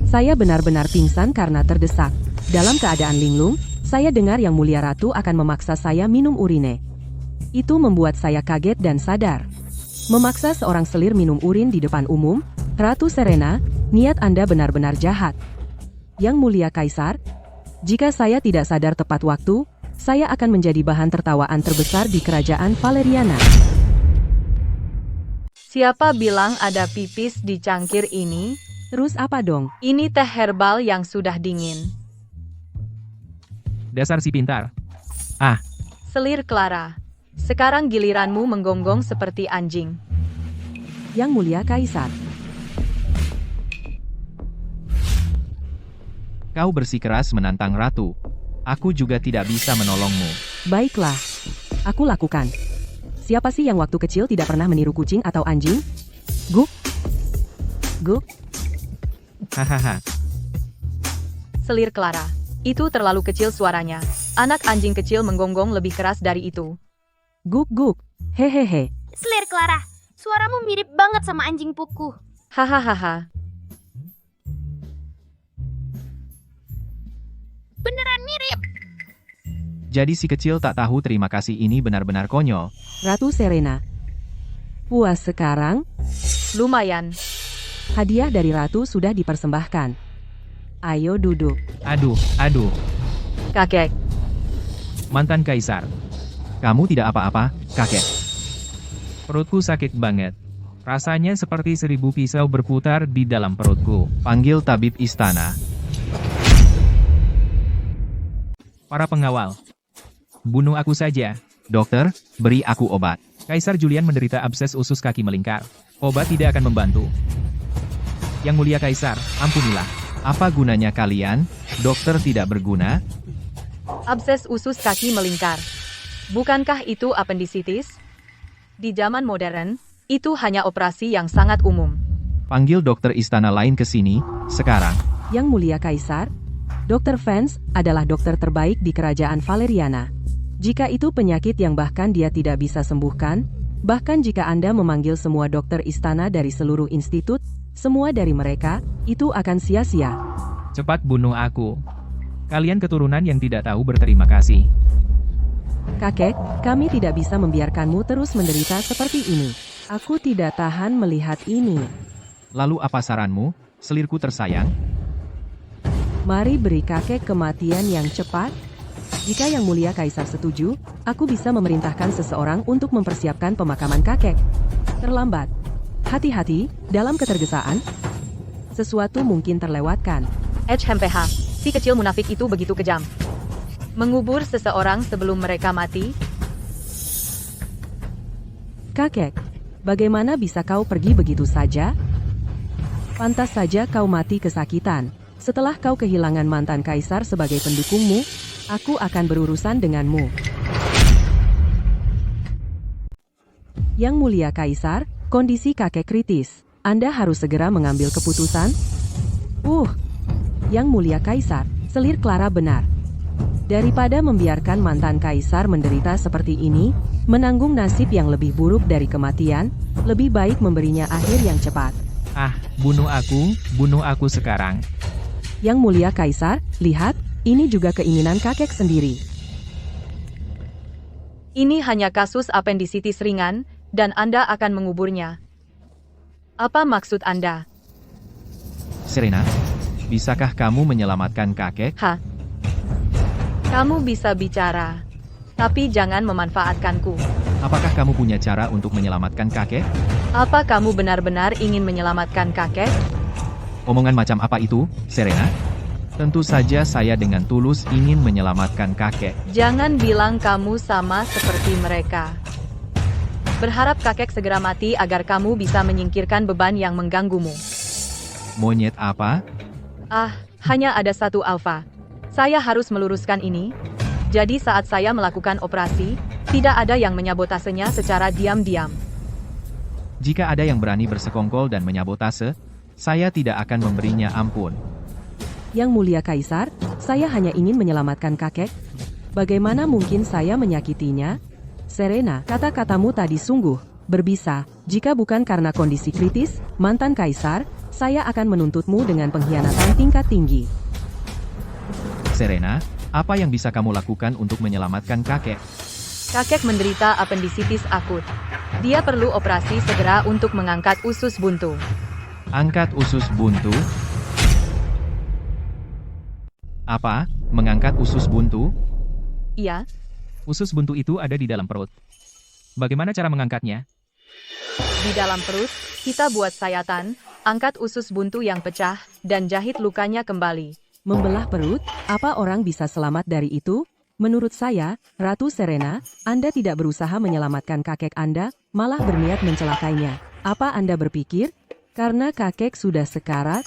Saya benar-benar pingsan karena terdesak. Dalam keadaan linglung, saya dengar Yang Mulia Ratu akan memaksa saya minum urine. Itu membuat saya kaget dan sadar. Memaksa seorang selir minum urin di depan umum, Ratu Serena, niat Anda benar-benar jahat. Yang Mulia Kaisar, jika saya tidak sadar tepat waktu, saya akan menjadi bahan tertawaan terbesar di kerajaan Valeriana. Siapa bilang ada pipis di cangkir ini? Terus apa dong? Ini teh herbal yang sudah dingin. Dasar si pintar. Selir Clara, sekarang giliranmu menggonggong seperti anjing. Yang Mulia Kaisar, Kau bersikeras menantang Ratu. Aku juga tidak bisa menolongmu. baiklah. Aku lakukan. Siapa sih yang waktu kecil tidak pernah meniru kucing atau anjing? Guk. Guk. Hahaha. Selir Clara, itu terlalu kecil suaranya. Anak anjing kecil menggonggong lebih keras dari itu. Guk guk. Hehehe. Selir Clara, suaramu mirip banget sama anjing puku. Hahaha. Beneran mirip. Jadi si kecil tak tahu terima kasih ini benar-benar konyol. Ratu Serena. Puas sekarang? Lumayan. Hadiah dari Ratu sudah dipersembahkan. Ayo duduk. Aduh, Kakek, mantan kaisar. Kamu tidak apa-apa, kakek. Perutku sakit banget. Rasanya seperti 1000 pisau berputar di dalam perutku. Panggil tabib istana. Para pengawal, Bunuh aku saja. Dokter, beri aku obat. Kaisar Julian menderita abses usus kaki melingkar. Obat tidak akan membantu. Yang mulia Kaisar, ampunilah. Apa gunanya kalian? Dokter tidak berguna? Abses usus kaki melingkar. Bukankah itu apendisitis? Di zaman modern, itu hanya operasi yang sangat umum. Panggil dokter istana lain ke sini, sekarang. Yang mulia Kaisar, Dr. Vance adalah dokter terbaik di kerajaan Valeriana. Jika itu penyakit yang bahkan dia tidak bisa sembuhkan, bahkan jika Anda memanggil semua dokter istana dari seluruh institut, semua dari mereka, itu akan sia-sia. Cepat bunuh aku. Kalian keturunan yang tidak tahu berterima kasih. Kakek, kami tidak bisa membiarkanmu terus menderita seperti ini. Aku tidak tahan melihat ini. Lalu apa saranmu, selirku tersayang? Mari beri kakek kematian yang cepat. Jika Yang Mulia Kaisar setuju, aku bisa memerintahkan seseorang untuk mempersiapkan pemakaman kakek. Terlambat. Hati-hati, dalam ketergesaan, sesuatu mungkin terlewatkan. HMPH, si kecil munafik itu begitu kejam. Mengubur seseorang sebelum mereka mati? Kakek, bagaimana bisa kau pergi begitu saja? Pantas saja kau mati kesakitan. Setelah kau kehilangan mantan kaisar sebagai pendukungmu, aku akan berurusan denganmu. Yang Mulia Kaisar, kondisi kakek kritis. Anda harus segera mengambil keputusan. Yang Mulia Kaisar, selir Clara benar. Daripada membiarkan mantan kaisar menderita seperti ini, menanggung nasib yang lebih buruk dari kematian, lebih baik memberinya akhir yang cepat. Bunuh aku sekarang. Yang Mulia Kaisar, lihat, ini juga keinginan kakek sendiri. Ini hanya kasus apendisitis ringan, dan Anda akan menguburnya. Apa maksud Anda? Serena, bisakah kamu menyelamatkan kakek? Kamu bisa bicara, tapi jangan memanfaatkanku. Apakah kamu punya cara untuk menyelamatkan kakek? Apa kamu benar-benar ingin menyelamatkan kakek? Omongan macam apa itu, Serena? Tentu saja saya dengan tulus ingin menyelamatkan kakek. Jangan bilang kamu sama seperti mereka. Berharap kakek segera mati agar kamu bisa menyingkirkan beban yang mengganggumu. Monyet apa? Hanya ada satu alfa. Saya harus meluruskan ini. Jadi saat saya melakukan operasi, tidak ada yang menyabotasenya secara diam-diam. Jika ada yang berani bersekongkol dan menyabotase, saya tidak akan memberinya ampun. Yang Mulia Kaisar, saya hanya ingin menyelamatkan kakek. Bagaimana mungkin saya menyakitinya? Serena, kata-katamu tadi sungguh berbisa. Jika bukan karena kondisi kritis, mantan kaisar, saya akan menuntutmu dengan pengkhianatan tingkat tinggi. Serena, apa yang bisa kamu lakukan untuk menyelamatkan kakek? Kakek menderita apendisitis akut. Dia perlu operasi segera untuk mengangkat usus buntu. Angkat usus buntu? Apa? Mengangkat usus buntu? Iya, Usus buntu itu ada di dalam perut. Bagaimana cara mengangkatnya? di dalam perut, kita buat sayatan, angkat usus buntu yang pecah, dan jahit lukanya kembali. Membelah perut, apa orang bisa selamat dari itu? Menurut saya, Ratu Serena, Anda tidak berusaha menyelamatkan kakek Anda, malah berniat mencelakainya. Apa Anda berpikir? Karena kakek sudah sekarat,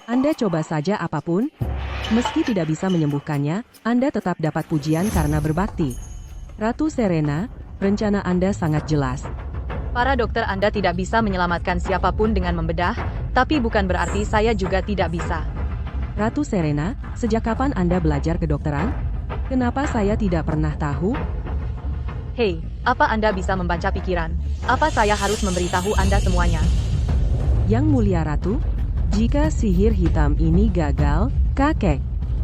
Anda coba saja apapun. Meski tidak bisa menyembuhkannya, Anda tetap dapat pujian karena berbakti. Ratu Serena, rencana Anda sangat jelas. Para dokter Anda tidak bisa menyelamatkan siapapun dengan membedah, tapi bukan berarti saya juga tidak bisa. Ratu Serena, sejak kapan Anda belajar kedokteran? Kenapa saya tidak pernah tahu? Hei, apa Anda bisa membaca pikiran? Apa saya harus memberitahu Anda semuanya? Yang Mulia Ratu, jika sihir hitam ini gagal, kakek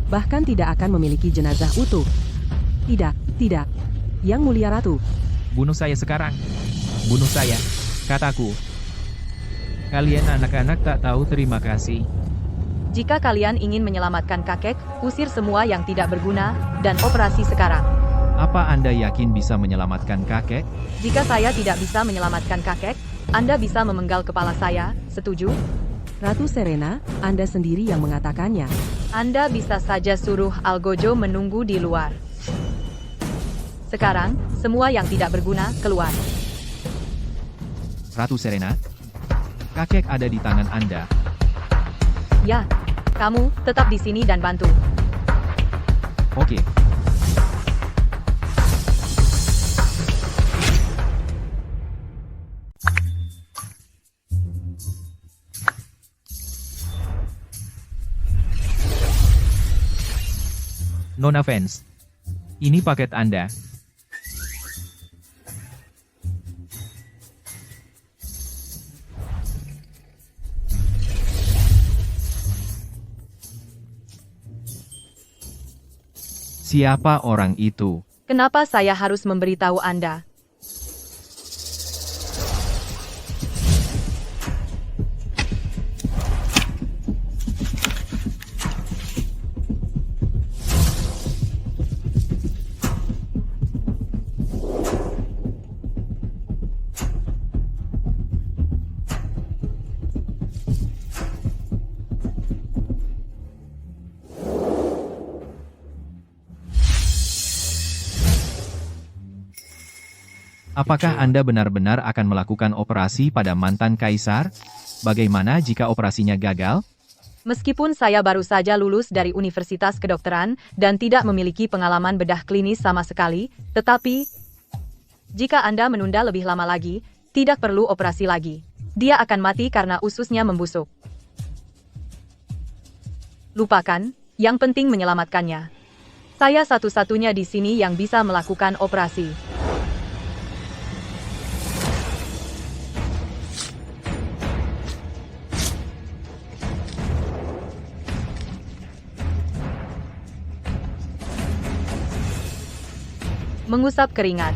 bahkan tidak akan memiliki jenazah utuh. Tidak. Yang Mulia Ratu, Bunuh saya sekarang. Bunuh saya. Kataku. Kalian anak-anak tak tahu terima kasih. Jika kalian ingin menyelamatkan kakek, usir semua yang tidak berguna, dan operasi sekarang. Apa Anda yakin bisa menyelamatkan kakek? Jika saya tidak bisa menyelamatkan kakek, Anda bisa memenggal kepala saya, setuju? Ratu Serena, Anda sendiri yang mengatakannya. Anda bisa saja suruh Algojo menunggu di luar. Sekarang, semua yang tidak berguna, keluar. Ratu Serena, kakek ada di tangan Anda. Ya, kamu tetap di sini dan bantu. Oke. Non offense. Ini paket Anda. Siapa orang itu? Kenapa saya harus memberitahu Anda? Apakah Anda benar-benar akan melakukan operasi pada mantan kaisar? Bagaimana jika operasinya gagal? Meskipun saya baru saja lulus dari Universitas Kedokteran dan tidak memiliki pengalaman bedah klinis sama sekali, tetapi jika Anda menunda lebih lama lagi, tidak perlu operasi lagi. Dia akan mati karena ususnya membusuk. Lupakan, yang penting menyelamatkannya. Saya satu-satunya di sini yang bisa melakukan operasi. Mengusap keringat.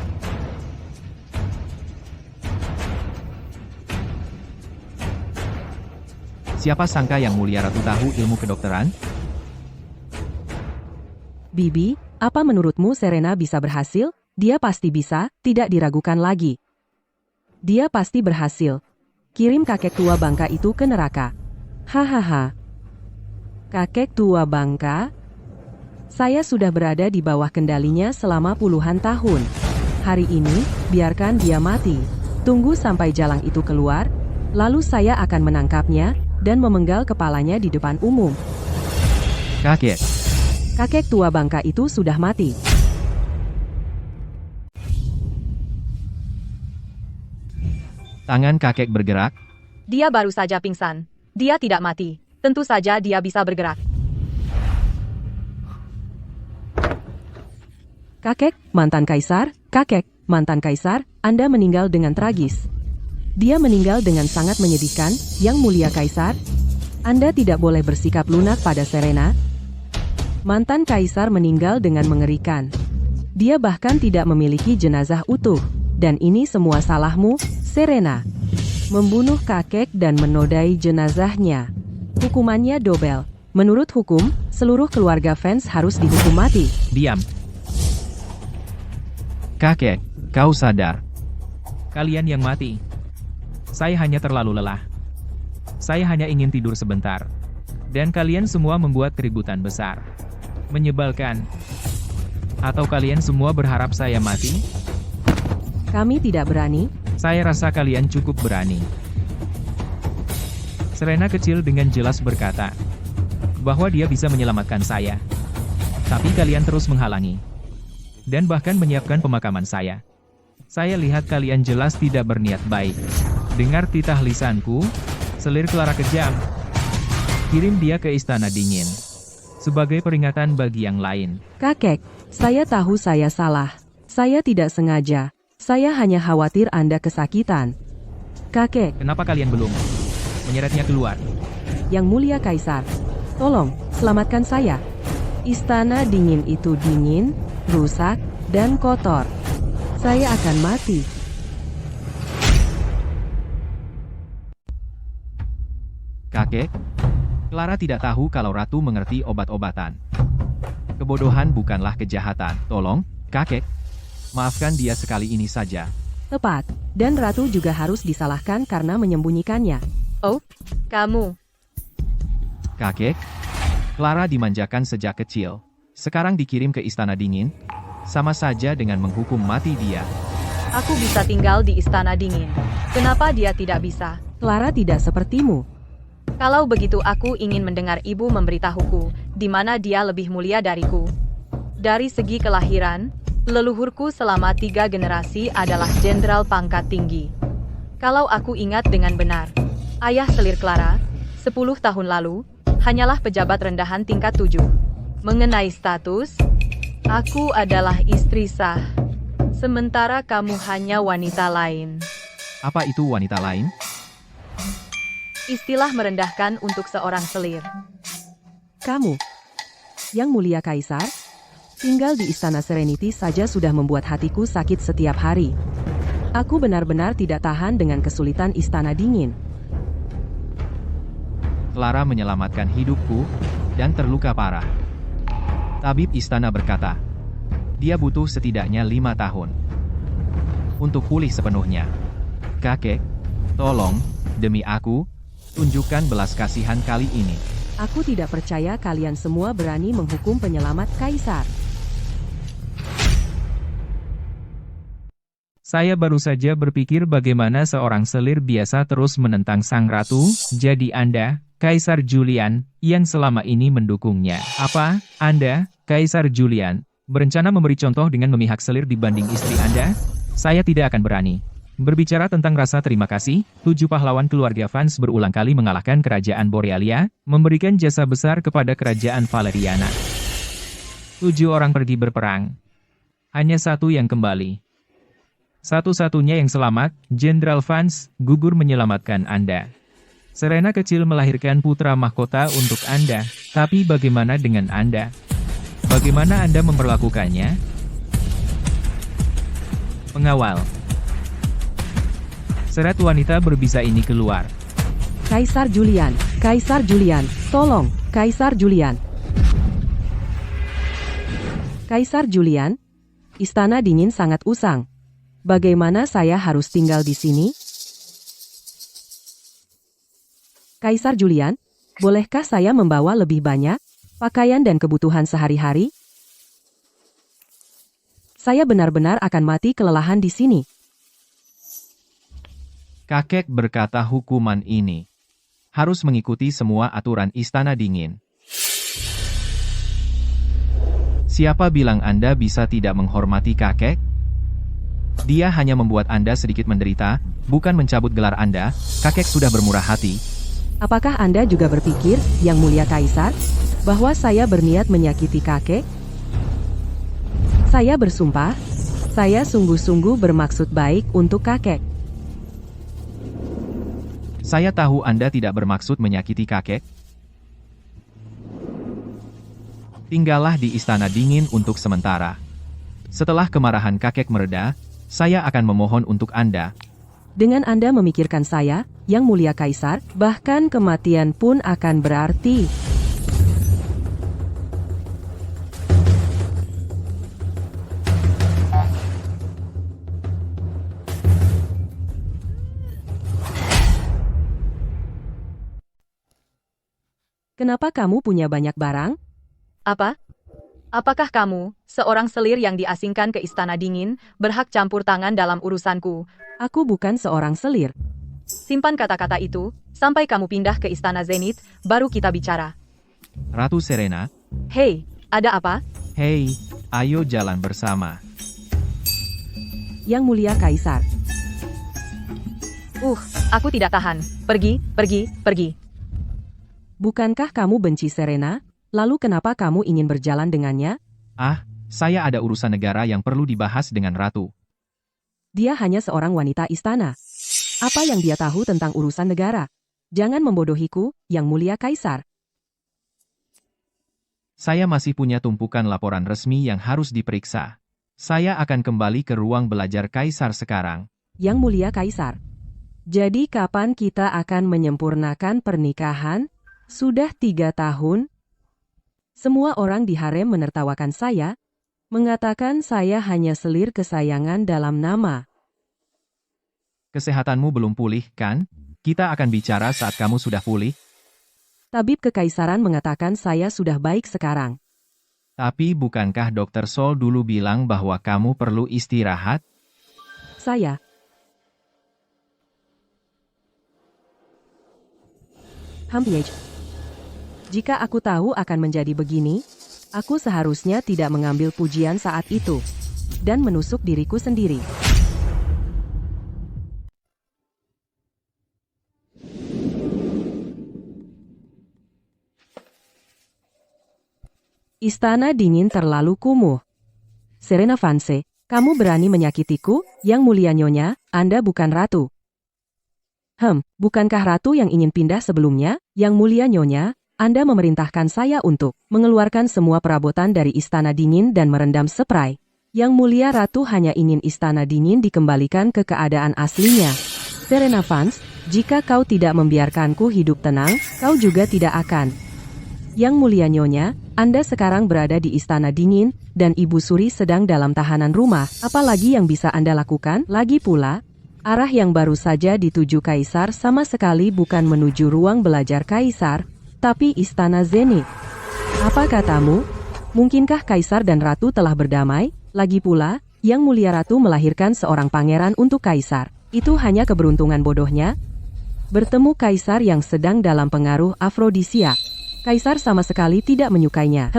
Siapa sangka Yang Mulia Ratu tahu ilmu kedokteran? Bibi, apa menurutmu Serena bisa berhasil? Dia pasti bisa, tidak diragukan lagi. Dia pasti berhasil. Kirim kakek tua bangka itu ke neraka. Hahaha. Kakek tua bangka? Saya sudah berada di bawah kendalinya selama puluhan tahun. Hari ini, biarkan dia mati. Tunggu sampai jalang itu keluar, lalu saya akan menangkapnya dan memenggal kepalanya di depan umum. Kakek. Kakek tua bangka itu sudah mati. Tangan kakek bergerak. Dia baru saja pingsan. Dia tidak mati. Tentu saja dia bisa bergerak. Kakek, mantan kaisar, Anda meninggal dengan tragis. Dia meninggal dengan sangat menyedihkan, Yang Mulia Kaisar. Anda tidak boleh bersikap lunak pada Serena. Mantan kaisar meninggal dengan mengerikan. Dia bahkan tidak memiliki jenazah utuh. Dan ini semua salahmu, Serena. Membunuh kakek dan menodai jenazahnya. Hukumannya dobel. Menurut hukum, seluruh keluarga fans harus dihukum mati. Diam. Kakek, kau sadar. Kalian yang mati. Saya hanya terlalu lelah. Saya hanya ingin tidur sebentar. Dan kalian semua membuat keributan besar. Menyebalkan. Atau kalian semua berharap saya mati? Kami tidak berani. Saya rasa kalian cukup berani. Serena kecil dengan jelas berkata bahwa dia bisa menyelamatkan saya. Tapi kalian terus menghalangi. Dan bahkan menyiapkan pemakaman saya. Saya lihat kalian jelas tidak berniat baik. Dengar titah lisanku, selir Clara kejam. Kirim dia ke Istana Dingin. Sebagai peringatan bagi yang lain. Kakek, saya tahu saya salah. Saya tidak sengaja. Saya hanya khawatir Anda kesakitan. Kakek, Kenapa kalian belum menyeretnya keluar? Yang Mulia Kaisar, tolong, selamatkan saya. Istana Dingin itu dingin, rusak, dan kotor. Saya akan mati. Kakek, Clara tidak tahu kalau Ratu mengerti obat-obatan. Kebodohan bukanlah kejahatan. Tolong, kakek, maafkan dia sekali ini saja. Tepat, dan Ratu juga harus disalahkan karena menyembunyikannya. Oh, kamu. Kakek, Clara dimanjakan sejak kecil. Sekarang dikirim ke Istana Dingin. Sama saja dengan menghukum mati dia. Aku bisa tinggal di Istana Dingin. Kenapa dia tidak bisa? Clara tidak sepertimu. Kalau begitu aku ingin mendengar ibu memberitahuku, di mana dia lebih mulia dariku. Dari segi kelahiran, leluhurku selama 3 generasi adalah jenderal pangkat tinggi. Kalau aku ingat dengan benar, ayah selir Clara, 10 tahun lalu, hanyalah pejabat rendahan tingkat 7. Mengenai status, aku adalah istri sah. Sementara kamu hanya wanita lain. Apa itu wanita lain? Istilah merendahkan untuk seorang selir. Kamu, Yang Mulia Kaisar, tinggal di Istana Serenity saja sudah membuat hatiku sakit setiap hari. Aku benar-benar tidak tahan dengan kesulitan Istana Dingin. Clara menyelamatkan hidupku dan terluka parah. Tabib istana berkata, dia butuh setidaknya 5 tahun untuk pulih sepenuhnya. Kakek, tolong, demi aku, tunjukkan belas kasihan kali ini. Aku tidak percaya kalian semua berani menghukum penyelamat Kaisar. Saya baru saja berpikir bagaimana seorang selir biasa terus menentang sang ratu, jadi Anda, Kaisar Julian, yang selama ini mendukungnya. Apa, Anda, Kaisar Julian, berencana memberi contoh dengan memihak selir dibanding istri Anda? Saya tidak akan berani. Berbicara tentang rasa terima kasih, 7 pahlawan keluarga Vance berulang kali mengalahkan kerajaan Borealia, memberikan jasa besar kepada kerajaan Valeriana. 7 orang pergi berperang. Hanya 1 yang kembali. Satu-satunya yang selamat, Jenderal Vance, gugur menyelamatkan Anda. Serena kecil melahirkan putra mahkota untuk Anda, tapi bagaimana dengan Anda? Bagaimana Anda memperlakukannya? Pengawal. Serat wanita berbisa ini keluar. Kaisar Julian, tolong, Kaisar Julian. Kaisar Julian, Istana Dingin sangat usang. Bagaimana saya harus tinggal di sini? Kaisar Julian, bolehkah saya membawa lebih banyak pakaian dan kebutuhan sehari-hari? Saya benar-benar akan mati kelelahan di sini. Kakek berkata hukuman ini harus mengikuti semua aturan Istana Dingin. Siapa bilang Anda bisa tidak menghormati kakek? Dia hanya membuat Anda sedikit menderita, bukan mencabut gelar Anda. Kakek sudah bermurah hati. Apakah Anda juga berpikir, Yang Mulia Kaisar, bahwa saya berniat menyakiti kakek? Saya bersumpah, saya sungguh-sungguh bermaksud baik untuk kakek. Saya tahu Anda tidak bermaksud menyakiti kakek. Tinggallah di Istana Dingin untuk sementara. Setelah kemarahan kakek mereda, saya akan memohon untuk Anda. Dengan Anda memikirkan saya, Yang Mulia Kaisar, bahkan kematian pun akan berarti. Kenapa kamu punya banyak barang? Apa? Apakah kamu, seorang selir yang diasingkan ke Istana Dingin, berhak campur tangan dalam urusanku? Aku bukan seorang selir. Simpan kata-kata itu, sampai kamu pindah ke Istana Zenith, baru kita bicara. Ratu Serena, Hei, ada apa? hei, ayo jalan bersama. Yang Mulia Kaisar. Aku tidak tahan. Pergi, pergi, pergi. Bukankah kamu benci Serena? Lalu kenapa kamu ingin berjalan dengannya? Ah, saya ada urusan negara yang perlu dibahas dengan Ratu. Dia hanya seorang wanita istana. Apa yang dia tahu tentang urusan negara? Jangan membodohiku, Yang Mulia Kaisar. Saya masih punya tumpukan laporan resmi yang harus diperiksa. Saya akan kembali ke ruang belajar Kaisar sekarang. Yang Mulia Kaisar. Jadi kapan kita akan menyempurnakan pernikahan? Sudah 3 tahun. Semua orang di harem menertawakan saya, mengatakan saya hanya selir kesayangan dalam nama. Kesehatanmu belum pulih, kan? Kita akan bicara saat kamu sudah pulih. Tabib Kekaisaran mengatakan saya sudah baik sekarang. Tapi bukankah Dr. Sol dulu bilang bahwa kamu perlu istirahat? Saya. Hampir. Jika aku tahu akan menjadi begini, aku seharusnya tidak mengambil pujian saat itu dan menusuk diriku sendiri. Istana dingin terlalu kumuh. Serena Vance, kamu berani menyakitiku, Yang Mulia Nyonya, Anda bukan ratu. Bukankah ratu yang ingin pindah sebelumnya, Yang Mulia Nyonya? Anda memerintahkan saya untuk mengeluarkan semua perabotan dari Istana Dingin dan merendam spray. Yang Mulia Ratu hanya ingin Istana Dingin dikembalikan ke keadaan aslinya. Serena Vance, jika kau tidak membiarkanku hidup tenang, kau juga tidak akan. Yang Mulia Nyonya, Anda sekarang berada di Istana Dingin, dan Ibu Suri sedang dalam tahanan rumah. Apalagi yang bisa Anda lakukan? Lagi pula, arah yang baru saja dituju Kaisar sama sekali bukan menuju ruang belajar Kaisar, tapi Istana Zenith. Apa katamu? Mungkinkah Kaisar dan Ratu telah berdamai? Lagi pula, Yang Mulia Ratu melahirkan seorang pangeran untuk Kaisar. Itu hanya keberuntungan bodohnya. Bertemu Kaisar yang sedang dalam pengaruh afrodisiak. Kaisar sama sekali tidak menyukainya.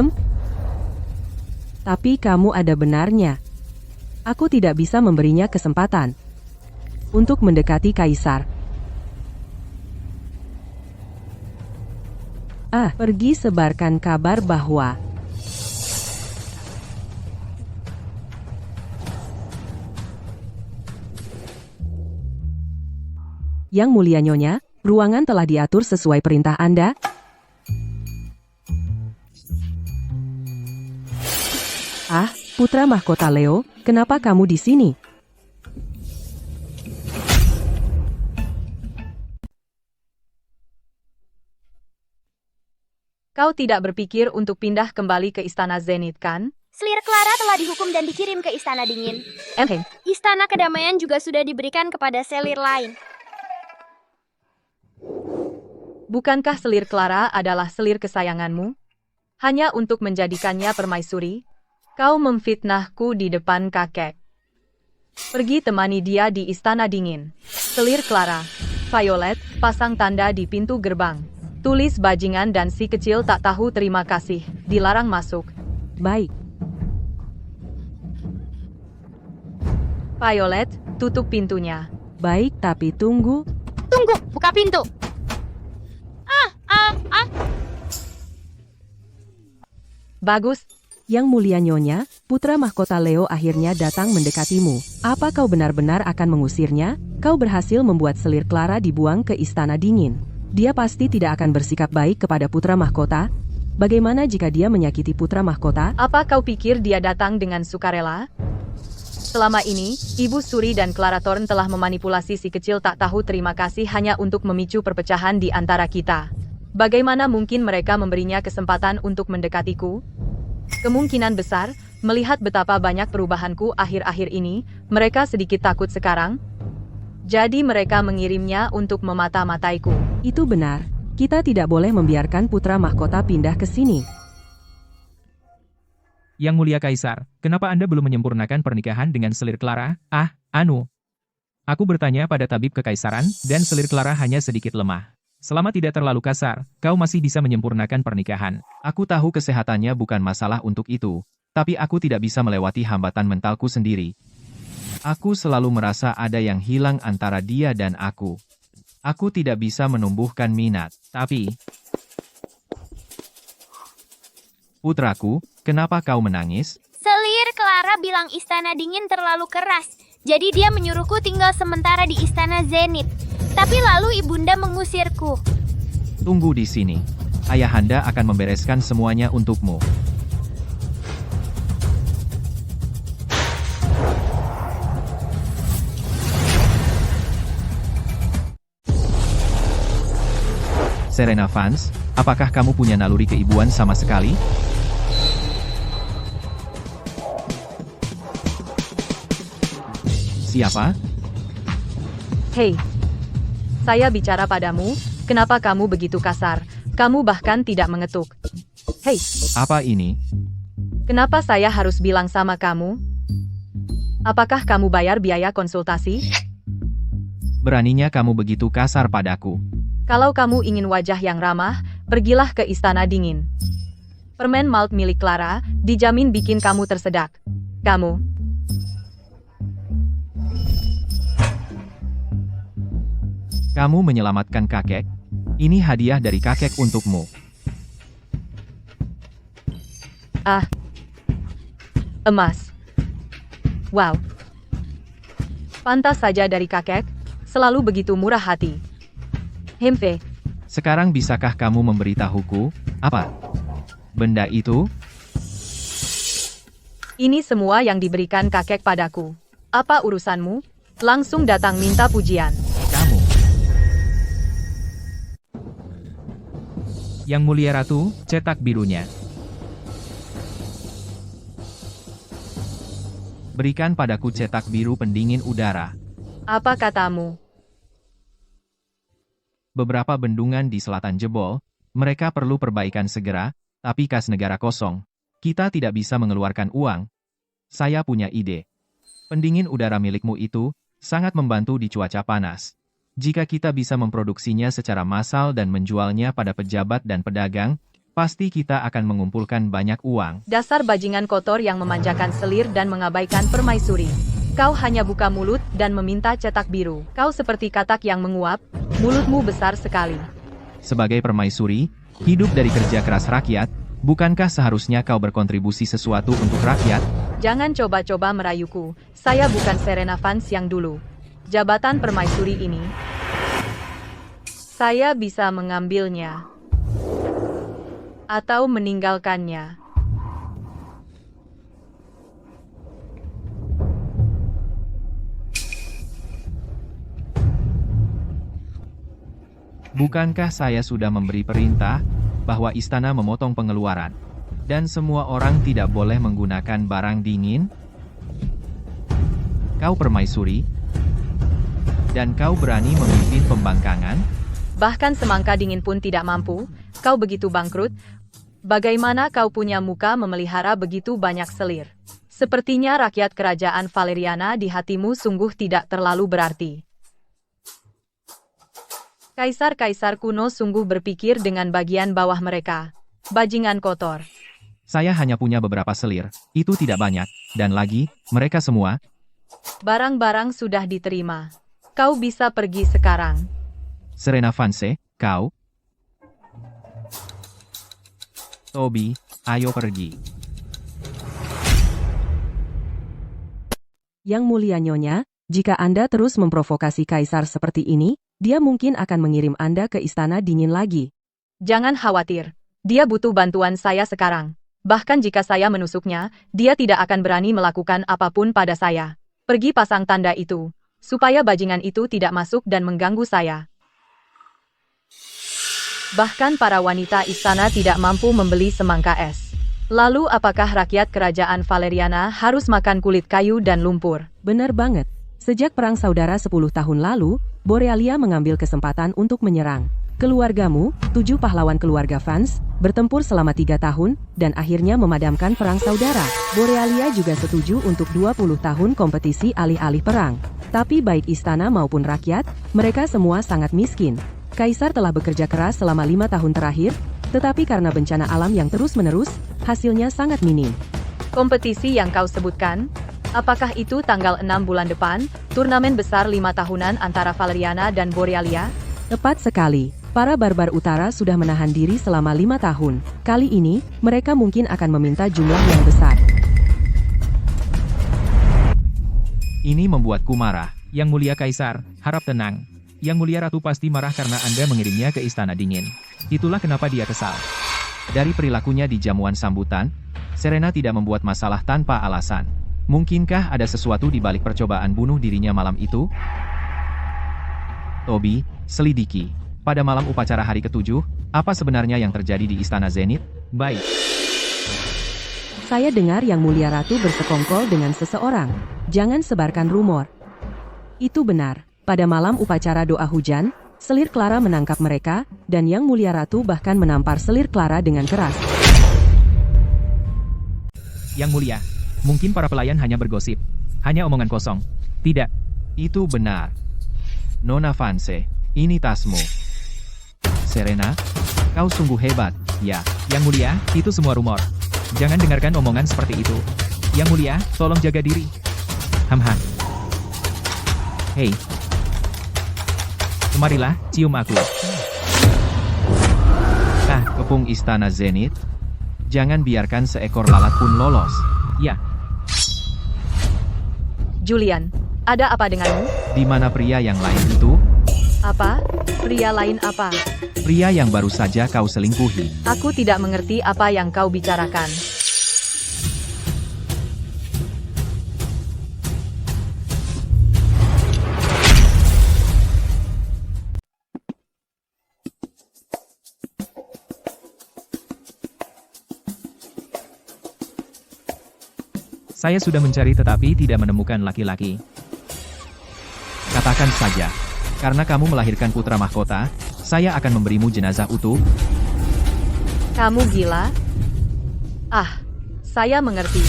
Tapi kamu ada benarnya. Aku tidak bisa memberinya kesempatan untuk mendekati Kaisar. Pergi sebarkan kabar bahwa Yang Mulia Nyonya, ruangan telah diatur sesuai perintah Anda. Putra Mahkota Leo, kenapa kamu di sini? Kau tidak berpikir untuk pindah kembali ke Istana Zenith, kan? Selir Clara telah dihukum dan dikirim ke Istana Dingin. Istana Kedamaian juga sudah diberikan kepada selir lain. Bukankah selir Clara adalah selir kesayanganmu? Hanya untuk menjadikannya permaisuri? Kau memfitnahku di depan kakek. Pergi temani dia di Istana Dingin. Selir Clara. Violet, pasang tanda di pintu gerbang. Tulis bajingan dan si kecil tak tahu terima kasih. Dilarang masuk. Baik. Violet, tutup pintunya. Baik, tapi tunggu. Tunggu, buka pintu. Bagus. Yang Mulia Nyonya, Putra Mahkota Leo akhirnya datang mendekatimu. Apa kau benar-benar akan mengusirnya? Kau berhasil membuat selir Clara dibuang ke Istana Dingin. Dia pasti tidak akan bersikap baik kepada Putra Mahkota. Bagaimana jika dia menyakiti Putra Mahkota? Apa kau pikir dia datang dengan sukarela? Selama ini, Ibu Suri dan Clara Thorne telah memanipulasi si kecil tak tahu terima kasih hanya untuk memicu perpecahan di antara kita. Bagaimana mungkin mereka memberinya kesempatan untuk mendekatiku? Kemungkinan besar, melihat betapa banyak perubahanku akhir-akhir ini, mereka sedikit takut sekarang. Jadi mereka mengirimnya untuk memata-mataiku. Itu benar. Kita tidak boleh membiarkan Putra Mahkota pindah ke sini. Yang Mulia Kaisar, kenapa Anda belum menyempurnakan pernikahan dengan selir Clara? Aku bertanya pada tabib kekaisaran, dan selir Clara hanya sedikit lemah. Selama tidak terlalu kasar, kau masih bisa menyempurnakan pernikahan. Aku tahu kesehatannya bukan masalah untuk itu, tapi aku tidak bisa melewati hambatan mentalku sendiri. Aku selalu merasa ada yang hilang antara dia dan aku. Aku tidak bisa menumbuhkan minat, tapi... Putraku, kenapa kau menangis? Selir Clara bilang Istana Dingin terlalu keras. Jadi dia menyuruhku tinggal sementara di Istana Zenith. Tapi lalu ibunda mengusirku. Tunggu di sini. Ayahanda akan membereskan semuanya untukmu. Serena Vance, apakah kamu punya naluri keibuan sama sekali? Siapa? Hei, saya bicara padamu, kenapa kamu begitu kasar? Kamu bahkan tidak mengetuk. Hei, Apa ini? Kenapa saya harus bilang sama kamu? Apakah kamu bayar biaya konsultasi? Beraninya kamu begitu kasar padaku. Kalau kamu ingin wajah yang ramah, pergilah ke Istana Dingin. Permen malt milik Clara dijamin bikin kamu tersedak. Kamu menyelamatkan kakek. Ini hadiah dari kakek untukmu. emas. Wow. Pantas saja dari kakek, selalu begitu murah hati. Hemfe, Sekarang bisakah kamu memberitahuku, apa benda itu? ini semua yang diberikan kakek padaku. Apa urusanmu? Langsung datang minta pujian. Kamu. Yang Mulia Ratu, cetak birunya. Berikan padaku cetak biru pendingin udara. Apa katamu? Beberapa bendungan di selatan jebol, mereka perlu perbaikan segera, tapi kas negara kosong. Kita tidak bisa mengeluarkan uang. Saya punya ide. Pendingin udara milikmu itu sangat membantu di cuaca panas. Jika kita bisa memproduksinya secara massal dan menjualnya pada pejabat dan pedagang, pasti kita akan mengumpulkan banyak uang. Dasar bajingan kotor yang memanjakan selir dan mengabaikan permaisuri. Kau hanya buka mulut dan meminta cetak biru. Kau seperti katak yang menguap, mulutmu besar sekali. Sebagai permaisuri, hidup dari kerja keras rakyat, bukankah seharusnya kau berkontribusi sesuatu untuk rakyat? Jangan coba-coba merayuku. Saya bukan Serena Vance yang dulu. Jabatan permaisuri ini, saya bisa mengambilnya atau meninggalkannya. Bukankah saya sudah memberi perintah bahwa istana memotong pengeluaran, dan semua orang tidak boleh menggunakan barang dingin? Kau permaisuri, dan kau berani memimpin pembangkangan? Bahkan semangka dingin pun tidak mampu. Kau begitu bangkrut. Bagaimana kau punya muka memelihara begitu banyak selir? Sepertinya rakyat kerajaan Valeriana di hatimu sungguh tidak terlalu berarti. Kaisar-kaisar kuno sungguh berpikir dengan bagian bawah mereka. Bajingan kotor. Saya hanya punya beberapa selir, itu tidak banyak, dan lagi, mereka semua. Barang-barang sudah diterima. Kau bisa pergi sekarang. Serena Vance, kau. Toby, ayo pergi. Yang Mulia Nyonya, jika Anda terus memprovokasi Kaisar seperti ini, dia mungkin akan mengirim Anda ke Istana Dingin lagi. Jangan khawatir. Dia butuh bantuan saya sekarang. Bahkan jika saya menusuknya, dia tidak akan berani melakukan apapun pada saya. Pergi pasang tanda itu, supaya bajingan itu tidak masuk dan mengganggu saya. Bahkan para wanita istana tidak mampu membeli semangka es. Lalu apakah rakyat kerajaan Valeriana harus makan kulit kayu dan lumpur? Benar banget. Sejak Perang Saudara 10 tahun lalu, Borealia mengambil kesempatan untuk menyerang. Keluargamu, 7 pahlawan keluarga Vance, bertempur selama 3 tahun, dan akhirnya memadamkan Perang Saudara. Borealia juga setuju untuk 20 tahun kompetisi alih-alih perang. Tapi baik istana maupun rakyat, mereka semua sangat miskin. Kaisar telah bekerja keras selama 5 tahun terakhir, tetapi karena bencana alam yang terus-menerus, hasilnya sangat minim. Kompetisi yang kau sebutkan? Apakah itu tanggal 6 bulan depan, turnamen besar 5 tahunan antara Valeriana dan Borealia? Tepat sekali. Para barbar utara sudah menahan diri selama 5 tahun. Kali ini, mereka mungkin akan meminta jumlah yang besar. Ini membuatku marah. Yang Mulia Kaisar, harap tenang. Yang Mulia Ratu pasti marah karena Anda mengirimnya ke Istana Dingin. Itulah kenapa dia kesal. Dari perilakunya di jamuan sambutan, Serena tidak membuat masalah tanpa alasan. Mungkinkah ada sesuatu di balik percobaan bunuh dirinya malam itu? Toby, selidiki. Pada malam upacara hari ke-7, apa sebenarnya yang terjadi di Istana Zenith? Baik. Saya dengar Yang Mulia Ratu bersekongkol dengan seseorang. Jangan sebarkan rumor. Itu benar. Pada malam upacara doa hujan, selir Clara menangkap mereka, dan Yang Mulia Ratu bahkan menampar selir Clara dengan keras. Yang Mulia, mungkin para pelayan hanya bergosip. Hanya omongan kosong. Tidak. Itu benar. Nona Vance, ini tasmu. Serena, kau sungguh hebat, ya. Yang Mulia, itu semua rumor. Jangan dengarkan omongan seperti itu. Yang Mulia, tolong jaga diri. Hamha. Hei. Kemarilah, cium aku. Kepung Istana Zenith. Jangan biarkan seekor lalat pun lolos. Ya, Julian, ada apa denganmu? Di mana pria yang lain itu? Apa? Pria lain apa? Pria yang baru saja kau selingkuhi. Aku tidak mengerti apa yang kau bicarakan. saya sudah mencari tetapi tidak menemukan laki-laki. Katakan saja, karena kamu melahirkan putra mahkota, saya akan memberimu jenazah utuh. Kamu gila? Ah, saya mengerti.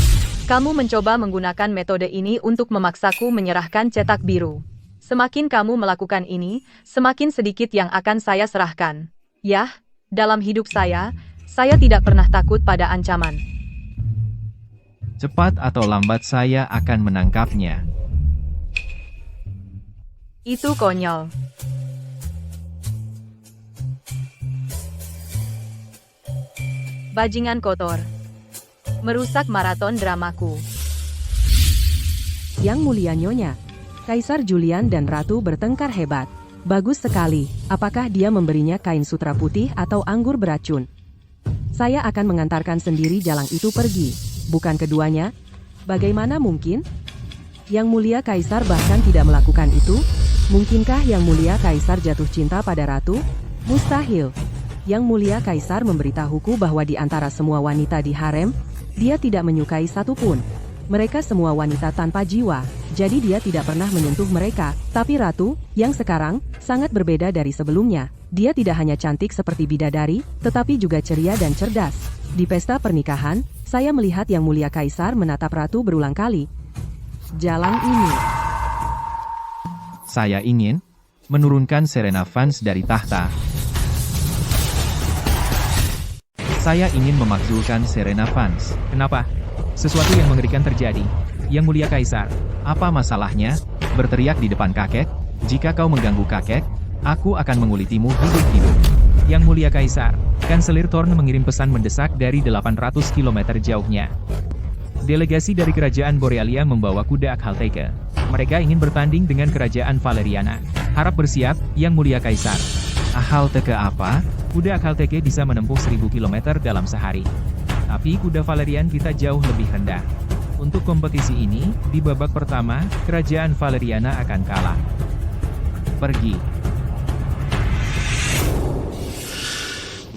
Kamu mencoba menggunakan metode ini untuk memaksaku menyerahkan cetak biru. Semakin kamu melakukan ini, semakin sedikit yang akan saya serahkan. Yah, dalam hidup saya tidak pernah takut pada ancaman. Cepat atau lambat saya akan menangkapnya. Itu konyol. Bajingan kotor. Merusak maraton dramaku. Yang Mulia Nyonya, Kaisar Julian dan Ratu bertengkar hebat. Bagus sekali. Apakah dia memberinya kain sutra putih atau anggur beracun? Saya akan mengantarkan sendiri jalang itu pergi. Bukan keduanya? Bagaimana mungkin? Yang Mulia Kaisar bahkan tidak melakukan itu? Mungkinkah Yang Mulia Kaisar jatuh cinta pada Ratu? Mustahil. Yang Mulia Kaisar memberitahuku bahwa di antara semua wanita di harem, dia tidak menyukai satupun. Mereka semua wanita tanpa jiwa, jadi dia tidak pernah menyentuh mereka. Tapi Ratu, yang sekarang, sangat berbeda dari sebelumnya. Dia tidak hanya cantik seperti bidadari, tetapi juga ceria dan cerdas. Di pesta pernikahan, saya melihat Yang Mulia Kaisar menatap Ratu berulang kali. Jalan ini. Saya ingin menurunkan Serena Vance dari tahta. Saya ingin memakzulkan Serena Vance. Kenapa? Sesuatu yang mengerikan terjadi. Yang Mulia Kaisar. Apa masalahnya? Berteriak di depan kakek? Jika kau mengganggu kakek, aku akan mengulitimu hidup-hidup. Yang Mulia Kaisar. Kanselir Thorn mengirim pesan mendesak dari 800 km jauhnya. Delegasi dari Kerajaan Borealia membawa kuda Akhalteke. Mereka ingin bertanding dengan Kerajaan Valeriana. Harap bersiap, Yang Mulia Kaisar. Akhalteke apa? Kuda Akhalteke bisa menempuh 1000 km dalam sehari. Tapi kuda Valerian kita jauh lebih rendah. Untuk kompetisi ini, di babak pertama, Kerajaan Valeriana akan kalah. Pergi.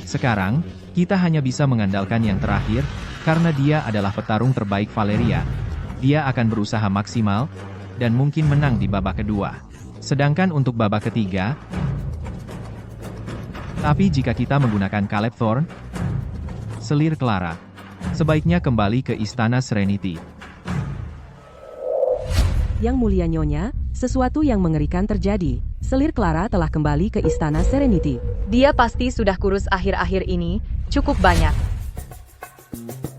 Sekarang, kita hanya bisa mengandalkan yang terakhir, karena dia adalah petarung terbaik Valeria. Dia akan berusaha maksimal, dan mungkin menang di babak kedua. Sedangkan untuk babak ketiga, tapi jika kita menggunakan Caleb Thorn, selir Clara, sebaiknya kembali ke Istana Serenity. Yang Mulia Nyonya, sesuatu yang mengerikan terjadi. Selir Clara telah kembali ke Istana Serenity. Dia pasti sudah kurus akhir-akhir ini, cukup banyak.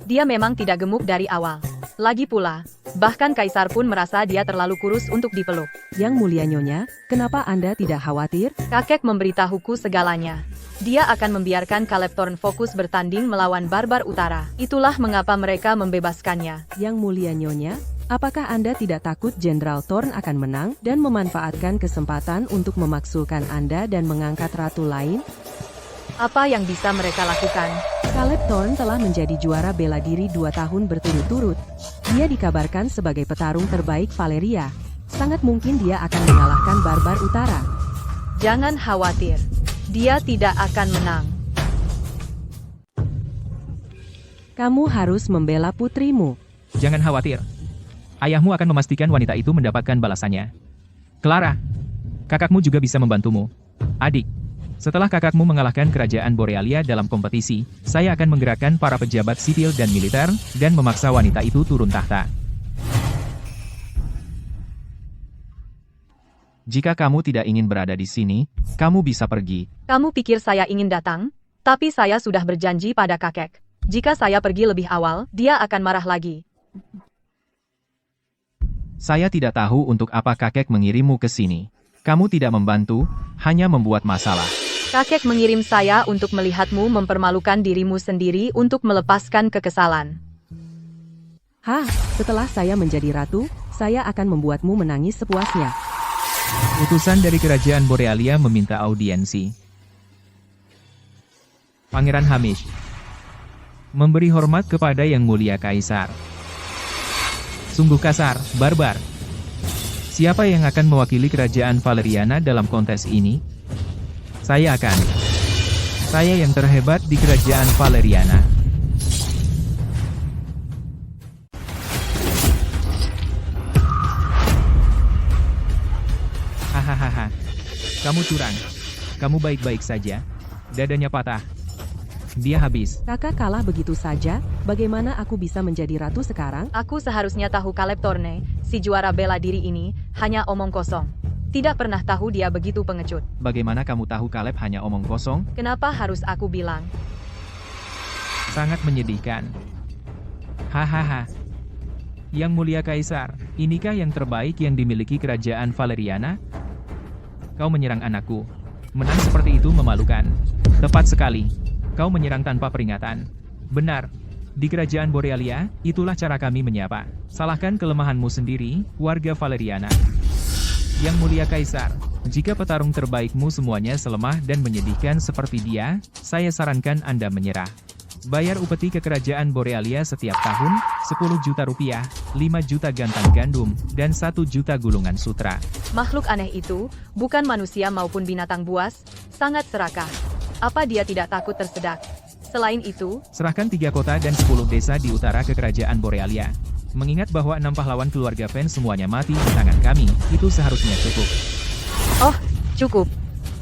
Dia memang tidak gemuk dari awal. Lagi pula, bahkan Kaisar pun merasa dia terlalu kurus untuk dipeluk. Yang Mulia Nyonya, kenapa Anda tidak khawatir? Kakek memberitahuku segalanya. Dia akan membiarkan Caleb Thorn fokus bertanding melawan Barbar Utara. Itulah mengapa mereka membebaskannya. Yang Mulia Nyonya, apakah Anda tidak takut Jenderal Thorn akan menang dan memanfaatkan kesempatan untuk memaksulkan Anda dan mengangkat ratu lain? Apa yang bisa mereka lakukan? Caleb Thorn telah menjadi juara bela diri 2 tahun berturut-turut. Dia dikabarkan sebagai petarung terbaik Valeria. Sangat mungkin dia akan mengalahkan Barbar Utara. Jangan khawatir. Dia tidak akan menang. Kamu harus membela putrimu. Jangan khawatir. Ayahmu akan memastikan wanita itu mendapatkan balasannya. Clara, kakakmu juga bisa membantumu. Adik, Setelah kakakmu mengalahkan kerajaan Borealia dalam kompetisi, saya akan menggerakkan para pejabat sipil dan militer, dan memaksa wanita itu turun tahta. Jika kamu tidak ingin berada di sini, kamu bisa pergi. Kamu pikir saya ingin datang? Tapi saya sudah berjanji pada kakek. Jika saya pergi lebih awal, dia akan marah lagi. Saya tidak tahu untuk apa kakek mengirimmu ke sini. Kamu tidak membantu, hanya membuat masalah. Kakek mengirim saya untuk melihatmu mempermalukan dirimu sendiri untuk melepaskan kekesalan. Hah, setelah saya menjadi ratu, saya akan membuatmu menangis sepuasnya. Utusan dari kerajaan Borealia meminta audiensi. Pangeran Hamish memberi hormat kepada Yang Mulia Kaisar. Sungguh kasar, barbar. Siapa yang akan mewakili kerajaan Valeriana dalam kontes ini? Saya akan. Saya yang terhebat di kerajaan Valeriana. Hahaha. Kamu curang. Kamu baik-baik saja. Dadanya patah. Dia habis. Kakak kalah begitu saja, bagaimana aku bisa menjadi ratu sekarang? Aku seharusnya tahu Caleb Thorne, si juara bela diri ini, hanya omong kosong. Tidak pernah tahu dia begitu pengecut. Bagaimana kamu tahu Caleb hanya omong kosong? Kenapa harus aku bilang? Sangat menyedihkan. Hahaha. Yang Mulia Kaisar, inikah yang terbaik yang dimiliki kerajaan Valeriana? Kau menyerang anakku. Menang seperti itu memalukan. Tepat sekali. Kau menyerang tanpa peringatan. Benar. Di kerajaan Borealia, itulah cara kami menyapa. Salahkan kelemahanmu sendiri, warga Valeriana. Yang Mulia Kaisar, jika petarung terbaikmu semuanya selemah dan menyedihkan seperti dia, saya sarankan Anda menyerah. Bayar upeti ke kerajaan Borealia setiap tahun, 10 juta rupiah, 5 juta gantang gandum, dan 1 juta gulungan sutra. Makhluk aneh itu, bukan manusia maupun binatang buas, sangat serakah. Apa dia tidak takut tersedak? Selain itu, serahkan 3 kota dan 10 desa di utara ke kerajaan Borealia. Mengingat bahwa 6 pahlawan keluarga Fen semuanya mati di tangan kami, itu seharusnya cukup. oh, cukup.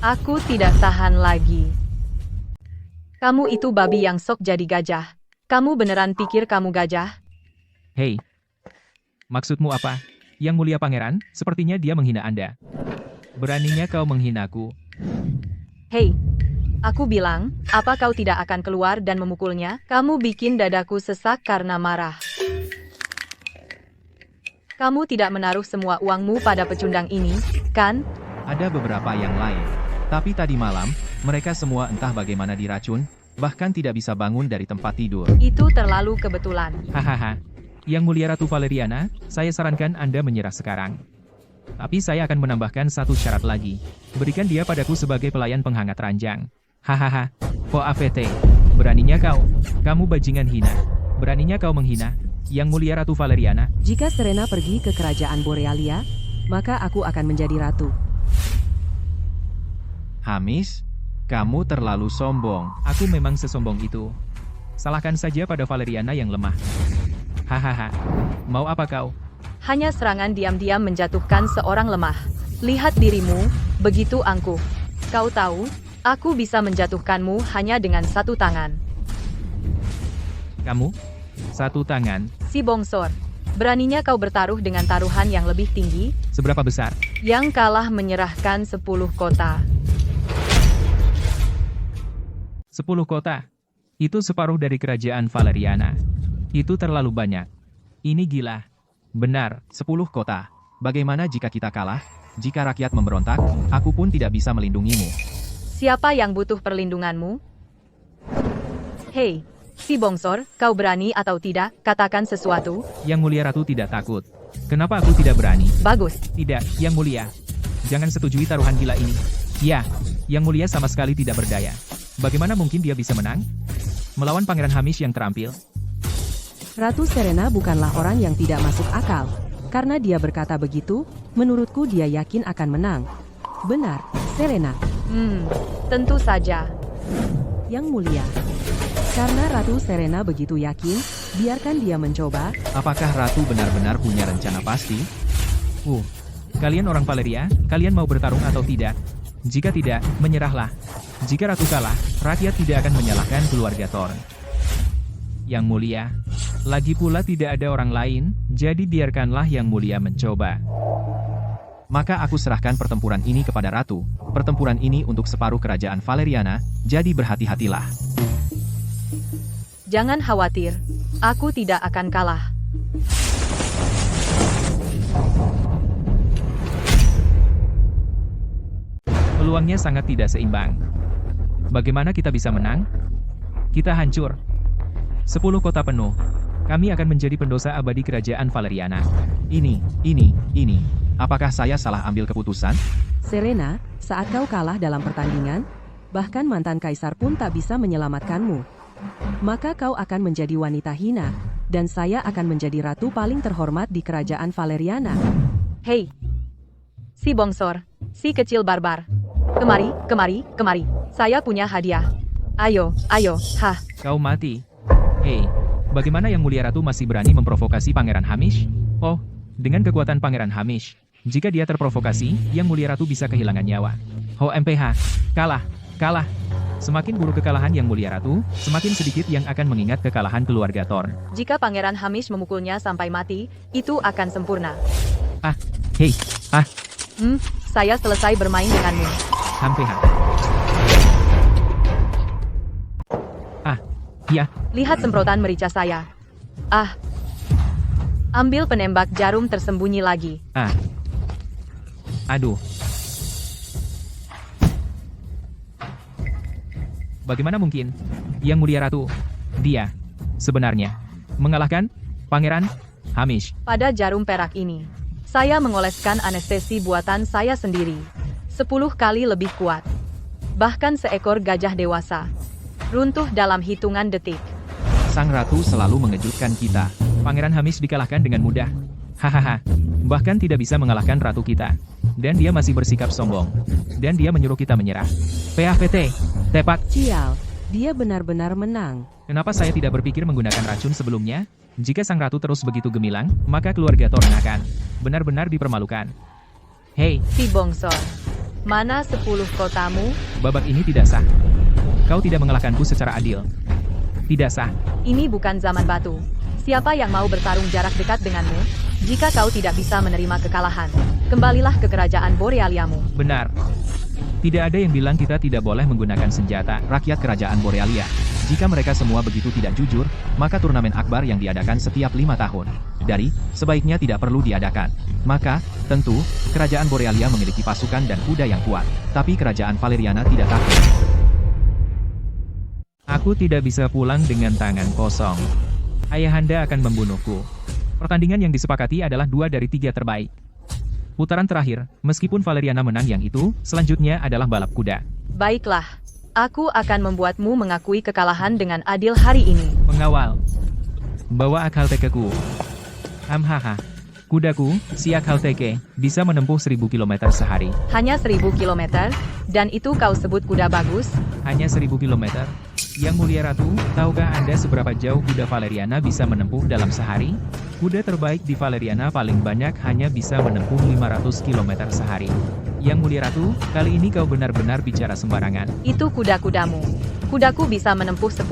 Aku tidak tahan lagi. Kamu itu babi yang sok jadi gajah. Kamu beneran pikir kamu gajah? Hei, maksudmu apa? Yang Mulia Pangeran, sepertinya dia menghina Anda. Beraninya kau menghinaku. Hei, aku bilang, apa kau tidak akan keluar dan memukulnya? Kamu bikin dadaku sesak karena marah. Kamu tidak menaruh semua uangmu pada pecundang ini, kan? Ada beberapa yang lain. Tapi tadi malam, mereka semua entah bagaimana diracun, bahkan tidak bisa bangun dari tempat tidur. Itu terlalu kebetulan. Hahaha. Yang Mulia Ratu Valeriana, saya sarankan Anda menyerah sekarang. Tapi saya akan menambahkan satu syarat lagi. Berikan dia padaku sebagai pelayan penghangat ranjang. Hahaha. Po AVT. Beraninya kau. Kamu bajingan hina. Beraninya kau menghina Yang Mulia Ratu Valeriana. Jika Serena pergi ke kerajaan Borealia, maka aku akan menjadi ratu. Hamish, kamu terlalu sombong. Aku memang sesombong itu. Salahkan saja pada Valeriana yang lemah. Hahaha. Mau apa kau? Hanya serangan diam-diam menjatuhkan seorang lemah. Lihat dirimu, begitu angkuh. Kau tahu, aku bisa menjatuhkanmu hanya dengan satu tangan. Kamu? Satu tangan. Si bongsor. Beraninya kau bertaruh dengan taruhan yang lebih tinggi? Seberapa besar? Yang kalah menyerahkan 10 kota. 10 kota. Itu separuh dari kerajaan Valeriana. Itu terlalu banyak. Ini gila. Benar, 10 kota. Bagaimana jika kita kalah? Jika rakyat memberontak, aku pun tidak bisa melindungimu. Siapa yang butuh perlindunganmu? Hei, si bongsor, kau berani atau tidak? Katakan sesuatu. Yang Mulia Ratu tidak takut. Kenapa aku tidak berani? Bagus. Tidak, Yang Mulia. Jangan setujui taruhan gila ini. Ya, Yang Mulia sama sekali tidak berdaya. Bagaimana mungkin dia bisa menang? Melawan Pangeran Hamish yang terampil. Ratu Serena bukanlah orang yang tidak masuk akal. Karena dia berkata begitu, menurutku dia yakin akan menang. Benar, Serena. Tentu saja. Yang Mulia. Karena Ratu Serena begitu yakin, biarkan dia mencoba. Apakah Ratu benar-benar punya rencana pasti? Kalian orang Valeria, kalian mau bertarung atau tidak? Jika tidak, menyerahlah. Jika ratu kalah, rakyat tidak akan menyalahkan keluarga Thorn. Yang mulia, lagi pula tidak ada orang lain, jadi biarkanlah yang mulia mencoba. Maka aku serahkan pertempuran ini kepada ratu. Pertempuran ini untuk separuh kerajaan Valeriana, jadi berhati-hatilah. Jangan khawatir, aku tidak akan kalah. Peluangnya sangat tidak seimbang. Bagaimana kita bisa menang? Kita hancur. 10 kota penuh. Kami akan menjadi pendosa abadi kerajaan Valeriana. Ini. Apakah saya salah ambil keputusan? Serena, saat kau kalah dalam pertandingan, bahkan mantan kaisar pun tak bisa menyelamatkanmu. Maka kau akan menjadi wanita hina, dan saya akan menjadi ratu paling terhormat di kerajaan Valeriana. Hei, si bongsor, si kecil barbar. Kemari. Saya punya hadiah. Ayo, hah. Kau mati. Hei, bagaimana yang mulia ratu masih berani memprovokasi Pangeran Hamish? Oh, dengan kekuatan Pangeran Hamish, jika dia terprovokasi, yang mulia ratu bisa kehilangan nyawa. Ho MPH, kalah. Semakin buruk kekalahan yang mulia ratu, semakin sedikit yang akan mengingat kekalahan keluarga Thorn. Jika Pangeran Hamish memukulnya sampai mati, itu akan sempurna. Saya selesai bermain denganmu. MPH. Ya. Lihat semprotan merica saya. Ambil penembak jarum tersembunyi lagi. Aduh. Bagaimana mungkin? Yang mulia ratu, dia sebenarnya mengalahkan Pangeran Hamish. Pada jarum perak ini, saya mengoleskan anestesi buatan saya sendiri. 10 kali lebih kuat. Bahkan seekor gajah dewasa runtuh dalam hitungan detik. Sang ratu selalu mengejutkan kita. Pangeran Hamish dikalahkan dengan mudah. Hahaha. Bahkan tidak bisa mengalahkan ratu kita. Dan dia masih bersikap sombong. Dan dia menyuruh kita menyerah. PHPT. Tepat. Cial, dia benar-benar menang. Kenapa saya tidak berpikir menggunakan racun sebelumnya? Jika sang ratu terus begitu gemilang, maka keluarga Thorn akan benar-benar dipermalukan. Hei, Si bongsor, mana 10 kotamu? babak ini tidak sah. Kau tidak mengalahkanku secara adil. Tidak sah. Ini bukan zaman batu. Siapa yang mau bertarung jarak dekat denganmu? Jika kau tidak bisa menerima kekalahan, kembalilah ke kerajaan Borealiamu. Benar. Tidak ada yang bilang kita tidak boleh menggunakan senjata. Rakyat kerajaan Borealia. Jika mereka semua begitu tidak jujur, maka turnamen akbar yang diadakan setiap 5 tahun. Sebaiknya tidak perlu diadakan. Maka, tentu, kerajaan Borealia memiliki pasukan dan kuda yang kuat. Tapi kerajaan Valeriana tidak takut. Aku tidak bisa pulang dengan tangan kosong. Ayahanda akan membunuhku. Pertandingan yang disepakati adalah 2 dari 3 terbaik. Putaran terakhir, meskipun Valeriana menang yang itu, selanjutnya adalah balap kuda. Baiklah, aku akan membuatmu mengakui kekalahan dengan adil hari ini. Pengawal, bawa Akhaltekeku. Hamhaha. Kudaku, si Akhalteke, bisa menempuh 1000 km sehari. Hanya 1000 km, dan itu kau sebut kuda bagus? Hanya 1000 km. Yang mulia ratu, tahukah Anda seberapa jauh kuda Valeriana bisa menempuh dalam sehari? Kuda terbaik di Valeriana paling banyak hanya bisa menempuh 500 km sehari. Yang mulia ratu, kali ini kau benar-benar bicara sembarangan. Itu kuda-kudamu. Kudaku bisa menempuh 10.000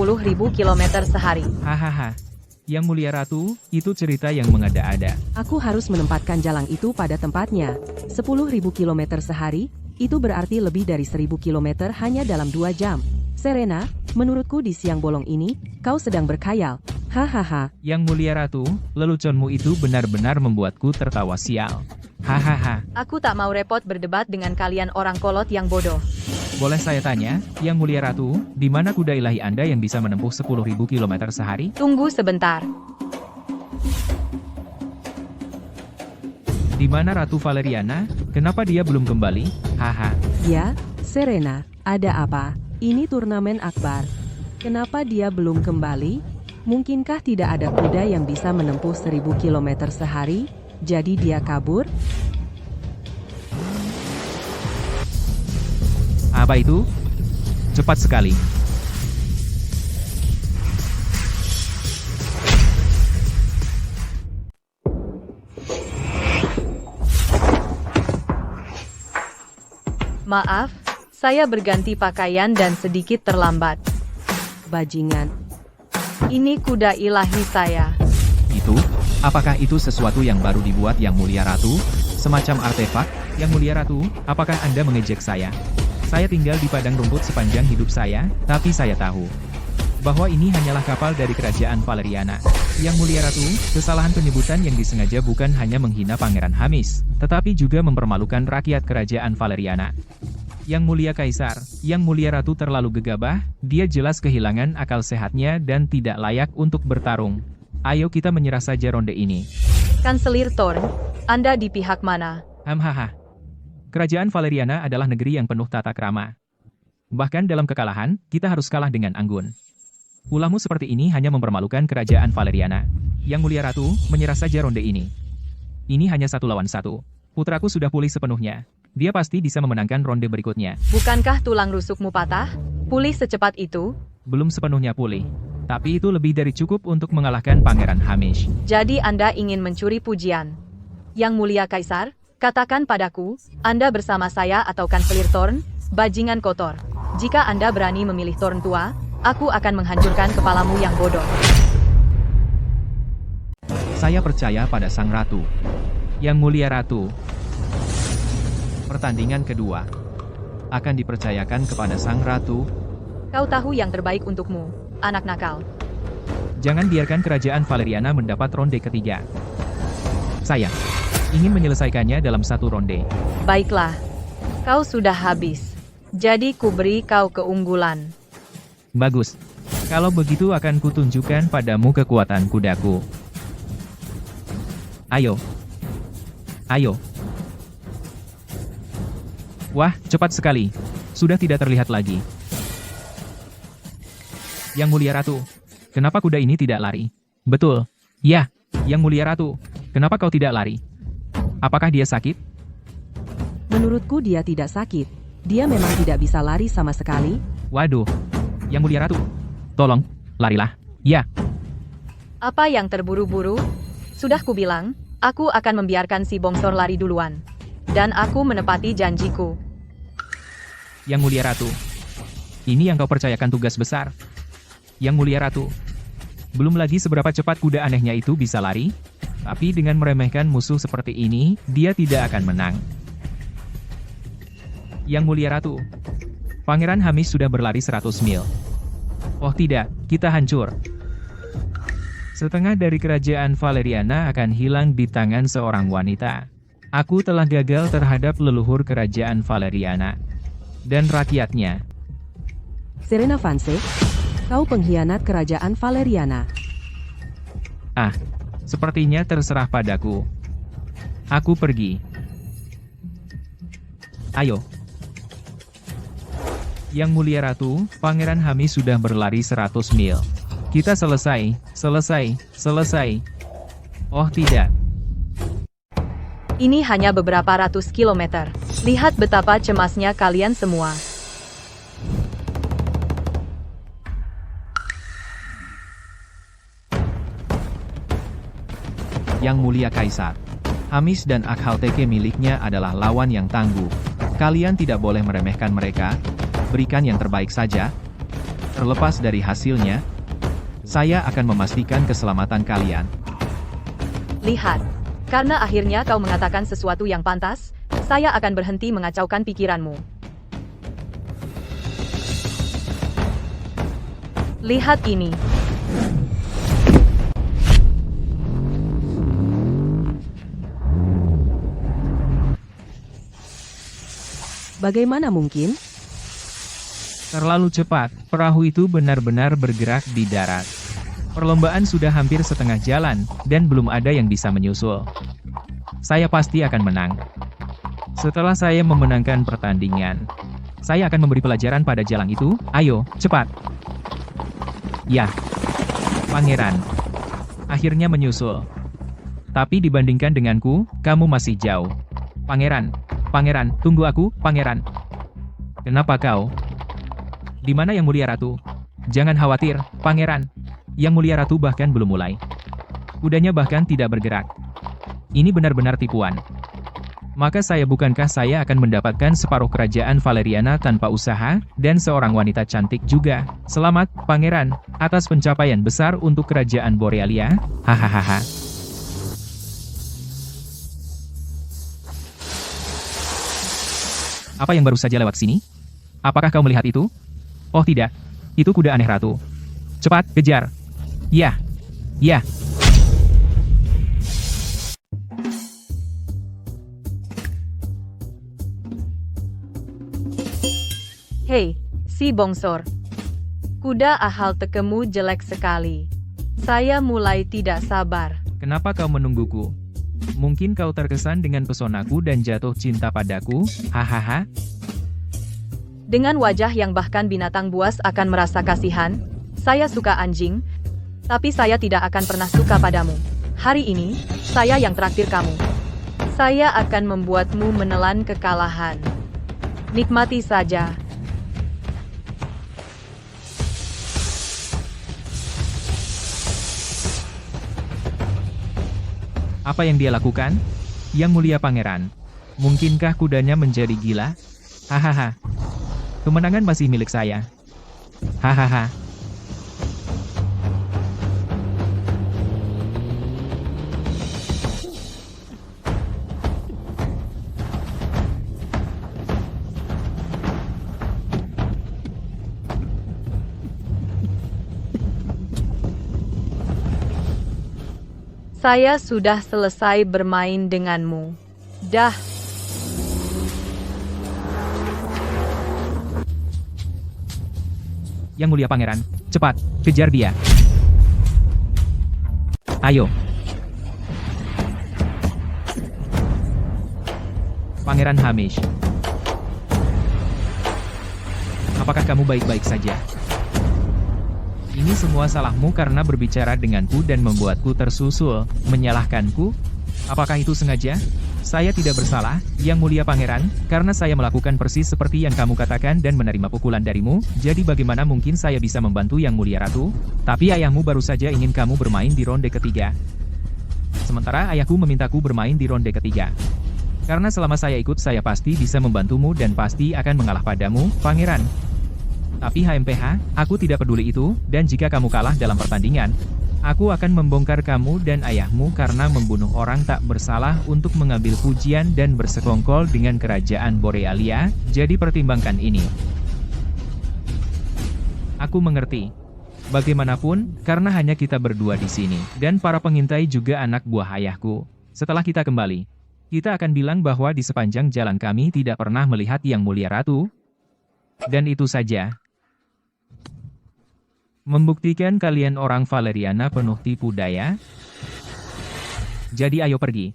km sehari. Hahaha. Yang mulia ratu, itu cerita yang mengada-ada. Aku harus menempatkan jalang itu pada tempatnya. 10.000 km sehari, itu berarti lebih dari 1000 km hanya dalam 2 jam. Serena, menurutku di siang bolong ini, kau sedang berkhayal. Hahaha. Yang mulia ratu, leluconmu itu benar-benar membuatku tertawa sial. Hahaha. Aku tak mau repot berdebat dengan kalian orang kolot yang bodoh. Boleh saya tanya, Yang mulia ratu, di mana kuda ilahi Anda yang bisa menempuh 10.000 km sehari? Tunggu sebentar. Di mana Ratu Valeriana? Kenapa dia belum kembali? Haha. Ya, Serena, ada apa? Ini turnamen akbar. Kenapa dia belum kembali? Mungkinkah tidak ada kuda yang bisa menempuh 1000 km sehari? Jadi dia kabur? Apa itu? Cepat sekali. Maaf, saya berganti pakaian dan sedikit terlambat. Bajingan. Ini kuda ilahi saya. Itu? Apakah itu sesuatu yang baru dibuat Yang Mulia Ratu? Semacam artefak? Yang Mulia Ratu, apakah Anda mengejek saya? Saya tinggal di padang rumput sepanjang hidup saya, tapi saya tahu bahwa ini hanyalah kapal dari kerajaan Valeriana. Yang Mulia Ratu, kesalahan penyebutan yang disengaja bukan hanya menghina Pangeran Hamis, tetapi juga mempermalukan rakyat kerajaan Valeriana. Yang Mulia Kaisar, Yang Mulia Ratu terlalu gegabah, dia jelas kehilangan akal sehatnya dan tidak layak untuk bertarung. Ayo kita menyerah saja ronde ini. Kanselir Thorn, Anda di pihak mana? Hamhaha. Kerajaan Valeriana adalah negeri yang penuh tata krama. Bahkan dalam kekalahan, kita harus kalah dengan anggun. Ulahmu seperti ini hanya mempermalukan kerajaan Valeriana. Yang Mulia Ratu, menyerah saja ronde ini. Ini hanya 1 lawan 1. Putraku sudah pulih sepenuhnya. Dia pasti bisa memenangkan ronde berikutnya. Bukankah tulang rusukmu patah? Pulih secepat itu? Belum sepenuhnya pulih. Tapi itu lebih dari cukup untuk mengalahkan Pangeran Hamish. Jadi Anda ingin mencuri pujian? Yang Mulia Kaisar, katakan padaku, Anda bersama saya atau Kanselir Thorn, bajingan kotor. Jika Anda berani memilih Thorn tua, aku akan menghancurkan kepalamu yang bodoh. Saya percaya pada Sang Ratu. Yang Mulia Ratu, Pertandingan kedua akan dipercayakan kepada Sang Ratu. Kau tahu yang terbaik untukmu, anak nakal. jangan biarkan kerajaan Valeriana mendapat ronde ketiga. Saya ingin menyelesaikannya dalam 1 ronde. Baiklah, kau sudah habis. Jadi kuberi kau keunggulan. Bagus. Kalau begitu akan kutunjukkan padamu kekuatan kudaku. Ayo. Ayo. Wah, cepat sekali. Sudah tidak terlihat lagi. Yang Mulia Ratu, kenapa kuda ini tidak lari? Betul. Ya, Yang Mulia Ratu, kenapa kau tidak lari? Apakah dia sakit? Menurutku dia tidak sakit. Dia memang tidak bisa lari sama sekali. Waduh. Yang Mulia Ratu, tolong, larilah. Ya. Apa yang terburu-buru? Sudah kubilang, aku akan membiarkan si bongsor lari duluan. Dan aku menepati janjiku. Yang Mulia Ratu, ini yang kau percayakan tugas besar. Yang Mulia Ratu, belum lagi seberapa cepat kuda anehnya itu bisa lari, tapi dengan meremehkan musuh seperti ini, dia tidak akan menang. Yang Mulia Ratu, Pangeran Hamish sudah berlari 100 mil. Oh tidak, kita hancur. Setengah dari kerajaan Valeriana akan hilang di tangan seorang wanita. Aku telah gagal terhadap leluhur kerajaan Valeriana dan rakyatnya. Serena Vance, kau pengkhianat kerajaan Valeriana. Ah, sepertinya terserah padaku. Aku pergi. Ayo. Yang Mulia Ratu, Pangeran Hamish sudah berlari 100 mil. Kita selesai. Oh tidak. Ini hanya beberapa ratus kilometer. Lihat betapa cemasnya kalian semua. Yang Mulia Kaisar, Hamish dan Akhalteke miliknya adalah lawan yang tangguh. Kalian tidak boleh meremehkan mereka. Berikan yang terbaik saja. Terlepas dari hasilnya, saya akan memastikan keselamatan kalian. Lihat, karena akhirnya kau mengatakan sesuatu yang pantas, saya akan berhenti mengacaukan pikiranmu. Lihat ini. Bagaimana mungkin? Terlalu cepat, perahu itu benar-benar bergerak di darat. Perlombaan sudah hampir setengah jalan, dan belum ada yang bisa menyusul. Saya pasti akan menang. Setelah saya memenangkan pertandingan, saya akan memberi pelajaran pada jalang itu. Ayo, cepat. Ya, Pangeran. Akhirnya menyusul. Tapi dibandingkan denganku, kamu masih jauh. Pangeran, tunggu aku, Pangeran. Kenapa kau? Di mana Yang Mulia Ratu? Jangan khawatir, Pangeran. Yang Mulia Ratu bahkan belum mulai. Kudanya bahkan tidak bergerak. Ini benar-benar tipuan. maka bukankah saya akan mendapatkan separuh kerajaan Valeriana tanpa usaha, dan seorang wanita cantik juga. Selamat, pangeran, atas pencapaian besar untuk kerajaan Borealia. Hahaha. Apa yang baru saja lewat sini? Apakah kau melihat itu? Oh tidak, itu kuda aneh ratu. Cepat, kejar. Ya, ya. Hei, si bongsor. Kuda ahal tekemu jelek sekali. Saya mulai tidak sabar. Kenapa kau menungguku? Mungkin kau terkesan dengan pesonaku dan jatuh cinta padaku, hahaha. Dengan wajah yang bahkan binatang buas akan merasa kasihan, saya suka anjing, tapi saya tidak akan pernah suka padamu. Hari ini, saya yang traktir kamu. Saya akan membuatmu menelan kekalahan. Nikmati saja. Apa yang dia lakukan? Yang mulia pangeran. Mungkinkah kudanya menjadi gila? Hahaha. Kemenangan masih milik saya. Hahaha. Saya sudah selesai bermain denganmu. Dah. Yang mulia pangeran, cepat, kejar dia. Ayo. Pangeran Hamish. Apakah kamu baik-baik saja? Ini semua salahmu karena berbicara denganku dan membuatku tersusul, menyalahkanku? Apakah itu sengaja? Saya tidak bersalah, Yang Mulia Pangeran, karena saya melakukan persis seperti yang kamu katakan dan menerima pukulan darimu, jadi bagaimana mungkin saya bisa membantu Yang Mulia Ratu? Tapi ayahmu baru saja ingin kamu bermain di ronde ketiga. Sementara ayahku memintaku bermain di ronde ketiga. Karena selama saya ikut saya pasti bisa membantumu dan pasti akan mengalah padamu, Pangeran. Tapi HMPH, aku tidak peduli itu, dan jika kamu kalah dalam pertandingan, aku akan membongkar kamu dan ayahmu karena membunuh orang tak bersalah untuk mengambil pujian dan bersekongkol dengan kerajaan Borealia, jadi pertimbangkan ini. Aku mengerti. Bagaimanapun, karena hanya kita berdua di sini, dan para pengintai juga anak buah ayahku. Setelah kita kembali, kita akan bilang bahwa di sepanjang jalan kami tidak pernah melihat Yang Mulia Ratu. Dan itu saja. Membuktikan kalian orang Valeriana penuh tipu daya. Jadi ayo pergi.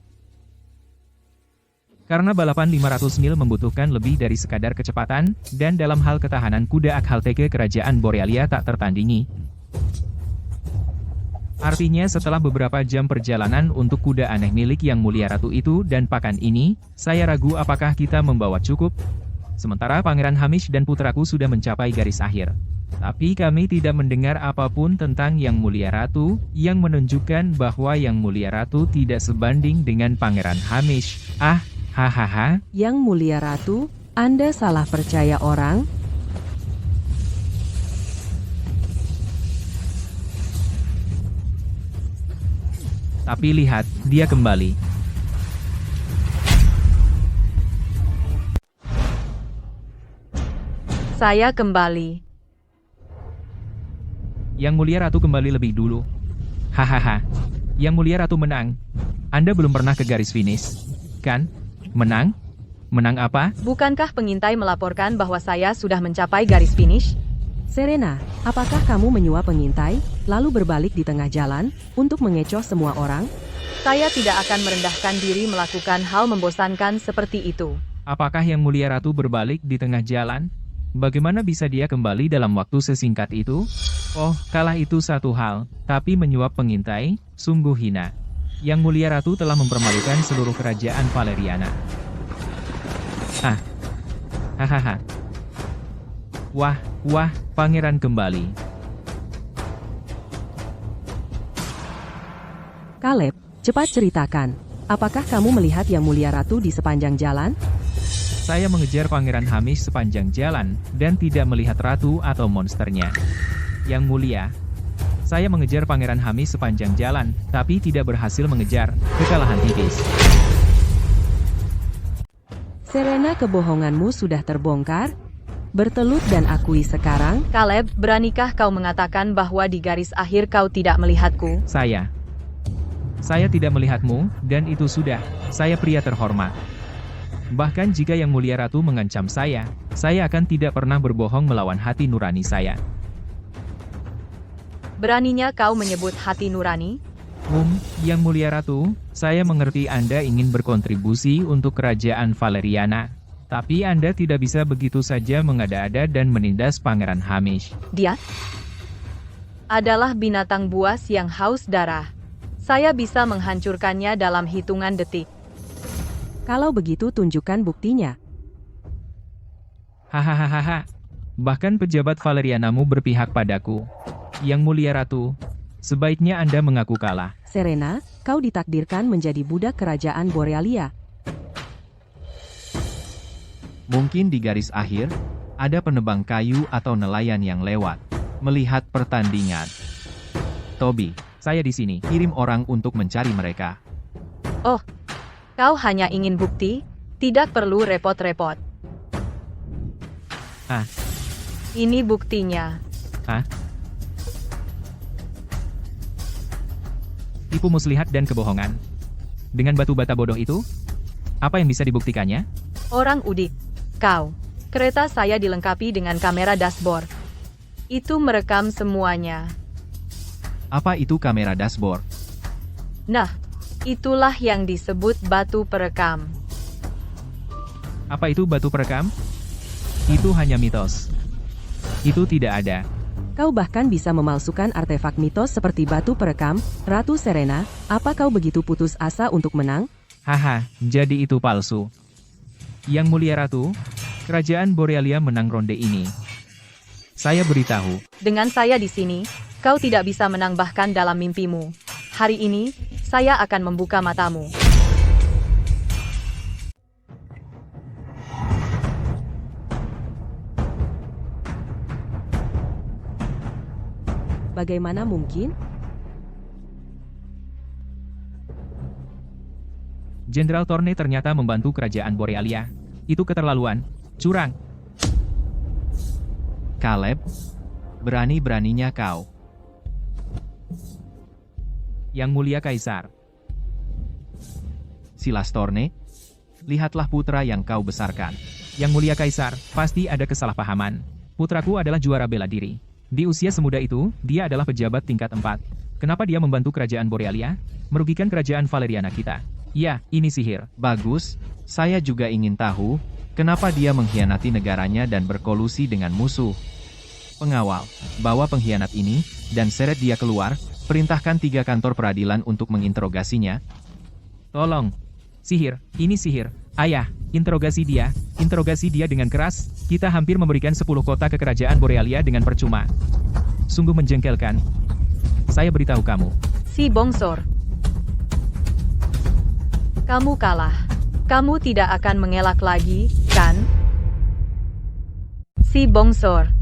Karena balapan 500 mil membutuhkan lebih dari sekadar kecepatan, dan dalam hal ketahanan kuda Akhalteke kerajaan Borealia tak tertandingi. Artinya setelah beberapa jam perjalanan untuk kuda aneh milik Yang Mulia Ratu itu dan pakan ini, saya ragu apakah kita membawa cukup. Sementara Pangeran Hamish dan putraku sudah mencapai garis akhir. Tapi kami tidak mendengar apapun tentang Yang Mulia Ratu, yang menunjukkan bahwa Yang Mulia Ratu tidak sebanding dengan Pangeran Hamish. Ah, hahaha. Yang Mulia Ratu, Anda salah percaya orang? Tapi lihat, dia kembali. Saya kembali. Yang Mulia Ratu kembali lebih dulu. Hahaha. Yang Mulia Ratu menang. Anda belum pernah ke garis finish, kan? Menang? Menang apa? Bukankah pengintai melaporkan bahwa saya sudah mencapai garis finish? Serena, apakah kamu menyuap pengintai, lalu berbalik di tengah jalan, untuk mengecoh semua orang? Saya tidak akan merendahkan diri melakukan hal membosankan seperti itu. Apakah Yang Mulia Ratu berbalik di tengah jalan? Bagaimana bisa dia kembali dalam waktu sesingkat itu? Oh, kalah itu satu hal, tapi menyuap pengintai, sungguh hina. Yang Mulia Ratu telah mempermalukan seluruh kerajaan Valeriana. Ah. Hahaha. Wah, pangeran kembali. Caleb, cepat ceritakan. Apakah kamu melihat Yang Mulia Ratu di sepanjang jalan? Saya mengejar Pangeran Hamish sepanjang jalan, dan tidak melihat ratu atau monsternya. Yang Mulia, saya mengejar Pangeran Hamish sepanjang jalan, tapi tidak berhasil mengejar. Kekalahan tipis. Serena, kebohonganmu sudah terbongkar. Bertelut dan akui sekarang. Caleb, beranikah kau mengatakan bahwa di garis akhir kau tidak melihatku? Saya tidak melihatmu, dan itu sudah. Saya pria terhormat. Bahkan jika Yang Mulia Ratu mengancam saya akan tidak pernah berbohong melawan hati nurani saya. Beraninya kau menyebut hati nurani? Yang Mulia Ratu, saya mengerti Anda ingin berkontribusi untuk kerajaan Valeriana. Tapi Anda tidak bisa begitu saja mengada-ada dan menindas Pangeran Hamish. Dia adalah binatang buas yang haus darah. Saya bisa menghancurkannya dalam hitungan detik. Kalau begitu tunjukkan buktinya. Hahaha. Bahkan pejabat Valerianamu berpihak padaku. Yang Mulia Ratu, sebaiknya Anda mengaku kalah. Serena, kau ditakdirkan menjadi budak kerajaan Borealia. Mungkin di garis akhir, ada penebang kayu atau nelayan yang lewat, melihat pertandingan. Toby, Saya di sini. kirim orang untuk mencari mereka. Oh, kau hanya ingin bukti? Tidak perlu repot-repot. Ah. Ini buktinya. Tipu muslihat dan kebohongan. Dengan batu bata bodoh itu, apa yang bisa dibuktikannya? Orang udik. Kau. Kereta saya dilengkapi dengan kamera dashboard. Itu merekam semuanya. Apa itu kamera dashboard? Nah, itulah yang disebut batu perekam. Apa itu batu perekam? Itu hanya mitos. Itu tidak ada. Kau bahkan bisa memalsukan artefak mitos seperti batu perekam. Ratu Serena, apa kau begitu putus asa untuk menang? Haha, jadi itu palsu. Yang Mulia Ratu, kerajaan Borealia menang ronde ini. Saya beritahu. Dengan saya di sini, kau tidak bisa menang bahkan dalam mimpimu. Hari ini, saya akan membuka matamu. Bagaimana mungkin? Jenderal Thorne ternyata membantu kerajaan Borealia. Itu keterlaluan. Curang. Caleb, berani-beraninya kau. Yang Mulia Kaisar. Silas Thorne, lihatlah putra yang kau besarkan. Yang Mulia Kaisar, pasti ada kesalahpahaman. Putraku adalah juara bela diri. Di usia semuda itu, dia adalah pejabat tingkat 4. Kenapa dia membantu kerajaan Borealia? Merugikan kerajaan Valeriana kita. Ya, ini sihir. Bagus, saya juga ingin tahu, kenapa dia mengkhianati negaranya dan berkolusi dengan musuh. Pengawal, bawa pengkhianat ini, dan seret dia keluar, perintahkan 3 kantor peradilan untuk menginterogasinya. Tolong. Sihir, ini sihir. Ayah, interogasi dia dengan keras. Kita hampir memberikan 10 kota ke kerajaan Borealia dengan percuma. Sungguh menjengkelkan. Saya beritahu kamu. Si Bongsor. Kamu kalah. Kamu tidak akan mengelak lagi, kan? Si Bongsor.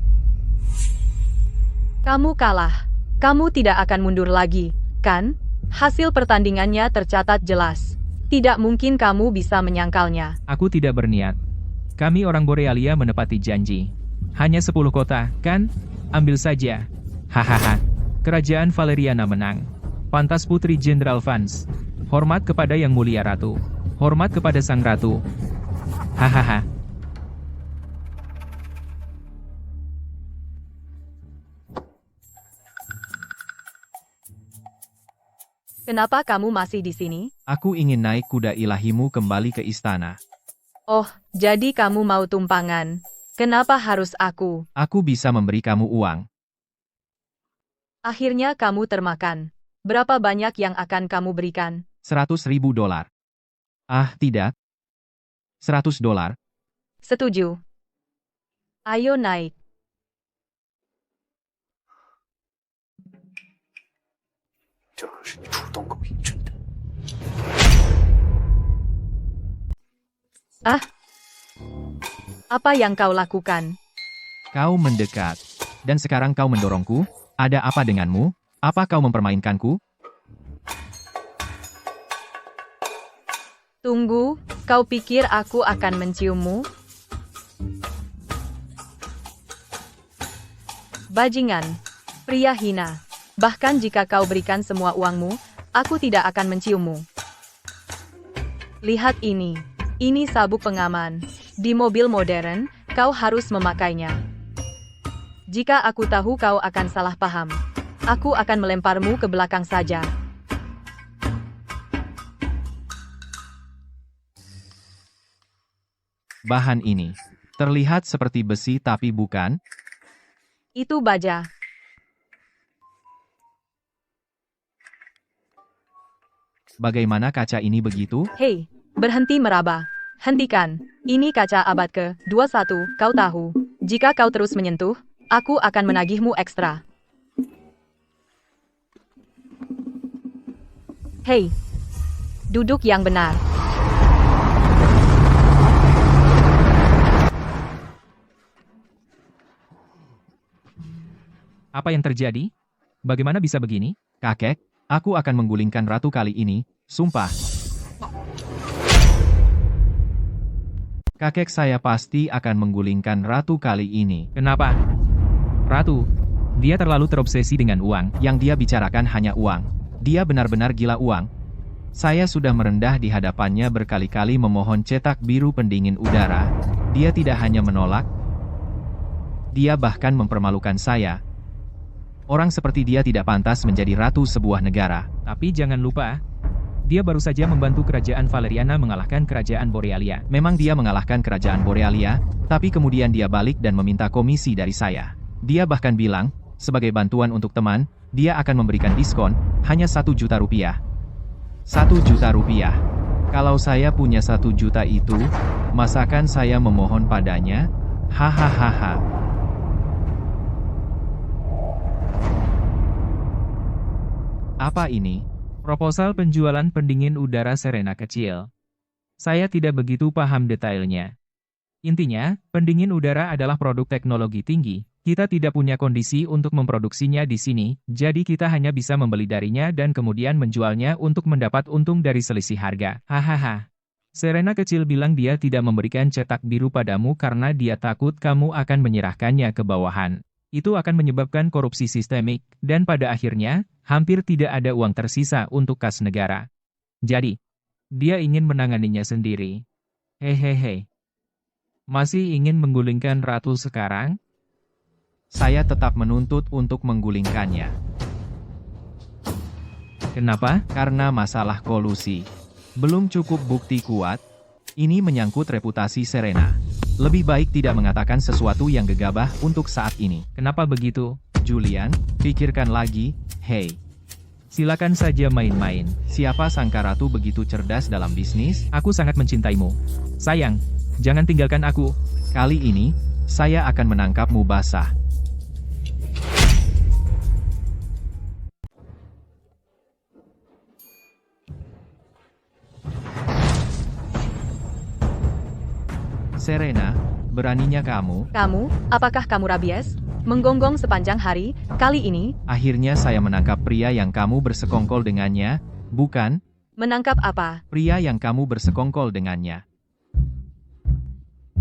Kamu kalah. Kamu tidak akan mundur lagi, kan? Hasil pertandingannya tercatat jelas. Tidak mungkin kamu bisa menyangkalnya. Aku tidak berniat. Kami orang Borealia menepati janji. Hanya 10 kota, kan? Ambil saja. Hahaha. Kerajaan Valeriana menang. Pantas Putri Jenderal Vance. Hormat kepada Yang Mulia Ratu. Hormat kepada Sang Ratu. Hahaha. Kenapa kamu masih di sini? Aku ingin naik kuda ilahimu kembali ke istana. Oh, jadi kamu mau tumpangan. Kenapa harus aku? Aku bisa memberi kamu uang. Akhirnya kamu termakan. Berapa banyak yang akan kamu berikan? $100.000. Ah, tidak. $100. Setuju. Ayo naik. Ah, apa yang kau lakukan? Kau mendekat. Dan sekarang kau mendorongku? Ada apa denganmu? Apa kau mempermainkanku? Tunggu, kau pikir aku akan menciummu? Bajingan, pria hina. Bahkan jika kau berikan semua uangmu, aku tidak akan menciummu. Lihat ini. Ini sabuk pengaman. Di mobil modern, kau harus memakainya. Jika aku tahu kau akan salah paham, aku akan melemparmu ke belakang saja. Bahan ini terlihat seperti besi tapi bukan. Itu baja. Bagaimana kaca ini begitu? Hei, berhenti meraba. Hentikan. Ini kaca abad ke-21, kau tahu. Jika kau terus menyentuh, aku akan menagihmu ekstra. Hei, duduk yang benar. Apa yang terjadi? Bagaimana bisa begini? Kakek, aku akan menggulingkan ratu kali ini, sumpah. Kakek saya pasti akan menggulingkan ratu kali ini. Kenapa? Ratu, dia terlalu terobsesi dengan uang. Yang dia bicarakan hanya uang. Dia benar-benar gila uang. Saya sudah merendah di hadapannya berkali-kali memohon cetak biru pendingin udara. Dia tidak hanya menolak, dia bahkan mempermalukan saya. Orang seperti dia tidak pantas menjadi ratu sebuah negara. Tapi jangan lupa, dia baru saja membantu kerajaan Valeriana mengalahkan kerajaan Borealia. Memang dia mengalahkan kerajaan Borealia, tapi kemudian dia balik dan meminta komisi dari saya. Dia bahkan bilang, sebagai bantuan untuk teman, dia akan memberikan diskon, hanya 1 juta rupiah. 1 juta rupiah. Kalau saya punya 1 juta itu, masakan saya memohon padanya? Hahaha. Apa ini? Proposal penjualan pendingin udara Serena kecil. Saya tidak begitu paham detailnya. Intinya, pendingin udara adalah produk teknologi tinggi. Kita tidak punya kondisi untuk memproduksinya di sini, jadi kita hanya bisa membeli darinya dan kemudian menjualnya untuk mendapat untung dari selisih harga. Hahaha. Serena kecil bilang dia tidak memberikan cetak biru padamu karena dia takut kamu akan menyerahkannya ke bawahan. Itu akan menyebabkan korupsi sistemik, dan pada akhirnya, hampir tidak ada uang tersisa untuk kas negara. Jadi, dia ingin menanganinya sendiri. Hehehe. Masih ingin menggulingkan ratu sekarang? Saya tetap menuntut untuk menggulingkannya. Kenapa? Karena masalah kolusi. Belum cukup bukti kuat. Ini menyangkut reputasi Serena. Lebih baik tidak mengatakan sesuatu yang gegabah untuk saat ini. Kenapa begitu? Julian, pikirkan lagi, hei. Silakan saja main-main. Siapa sangka ratu begitu cerdas dalam bisnis? Aku sangat mencintaimu. Sayang, jangan tinggalkan aku. Kali ini, saya akan menangkapmu basah. Serena, beraninya kamu? Kamu, apakah kamu rabies? Menggonggong sepanjang hari, kali ini, Akhirnya saya menangkap pria yang kamu bersekongkol dengannya, bukan? menangkap apa? Pria yang kamu bersekongkol dengannya.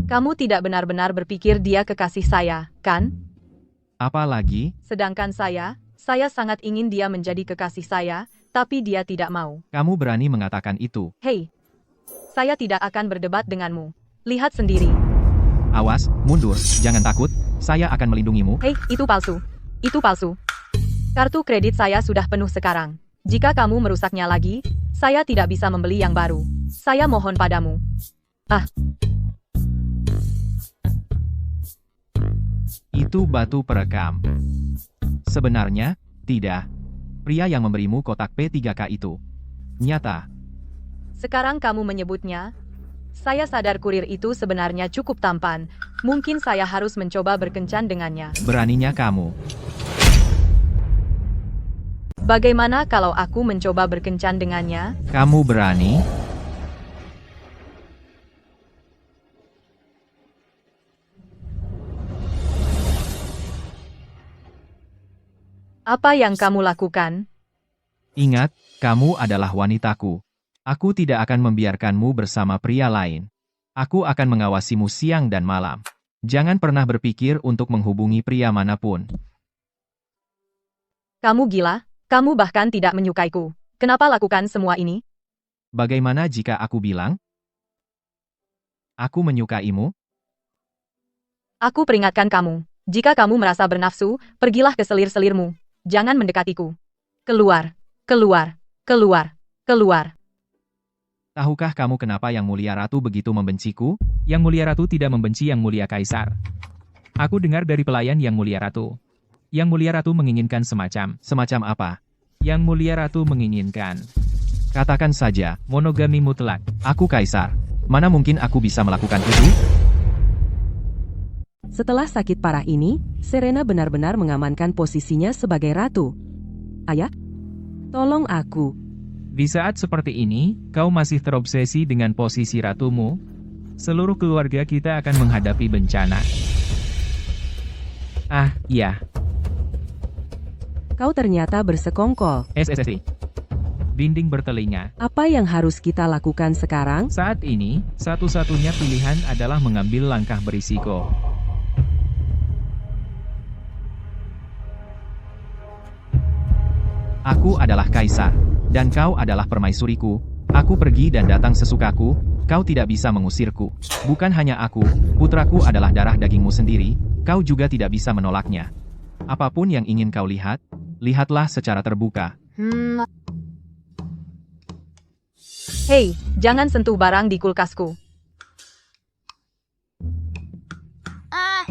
Kamu tidak benar-benar berpikir dia kekasih saya, kan? Apalagi, Sedangkan saya sangat ingin dia menjadi kekasih saya, tapi dia tidak mau. kamu berani mengatakan itu. Hei, saya tidak akan berdebat denganmu. Lihat sendiri. Awas, mundur, jangan takut, saya akan melindungimu. Hei, itu palsu. Itu palsu. Kartu kredit saya sudah penuh sekarang. Jika kamu merusaknya lagi, saya tidak bisa membeli yang baru. Saya mohon padamu. Itu batu perekam. Sebenarnya, tidak. Pria yang memberimu kotak P3K itu nyata. Sekarang kamu menyebutnya. Saya sadar kurir itu sebenarnya cukup tampan. Mungkin saya harus mencoba berkencan dengannya. Beraninya kamu. Bagaimana kalau aku mencoba berkencan dengannya? Kamu berani? Apa yang kamu lakukan? Ingat, kamu adalah wanitaku. Aku tidak akan membiarkanmu bersama pria lain. Aku akan mengawasimu siang dan malam. Jangan pernah berpikir untuk menghubungi pria manapun. Kamu gila? Kamu bahkan tidak menyukaiku. Kenapa lakukan semua ini? Bagaimana jika aku bilang, aku menyukaimu? Aku peringatkan kamu. Jika kamu merasa bernafsu, pergilah ke selir-selirmu. Jangan mendekatiku. Keluar, keluar, keluar, keluar. Tahukah kamu kenapa Yang Mulia Ratu begitu membenciku? Yang Mulia Ratu tidak membenci Yang Mulia Kaisar. Aku dengar dari pelayan Yang Mulia Ratu. Yang Mulia Ratu menginginkan semacam. Semacam apa? Yang Mulia Ratu menginginkan Katakan saja, monogami mutlak. aku kaisar. Mana mungkin aku bisa melakukan itu? Setelah sakit parah ini, Serena benar-benar mengamankan posisinya sebagai ratu. Ayah, tolong aku. Di saat seperti ini, kau masih terobsesi dengan posisi ratumu. Seluruh keluarga kita akan menghadapi bencana. Ah, iya. Kau ternyata bersekongkol. SSC. Dinding bertelinga. Apa yang harus kita lakukan sekarang? Saat ini, satu-satunya pilihan adalah mengambil langkah berisiko. Aku adalah kaisar, dan kau adalah permaisuriku. Aku pergi dan datang sesukaku, kau tidak bisa mengusirku. Bukan hanya aku, putraku adalah darah dagingmu sendiri, kau juga tidak bisa menolaknya. Apapun yang ingin kau lihat, lihatlah secara terbuka. Hei, jangan sentuh barang di kulkasku. Ah,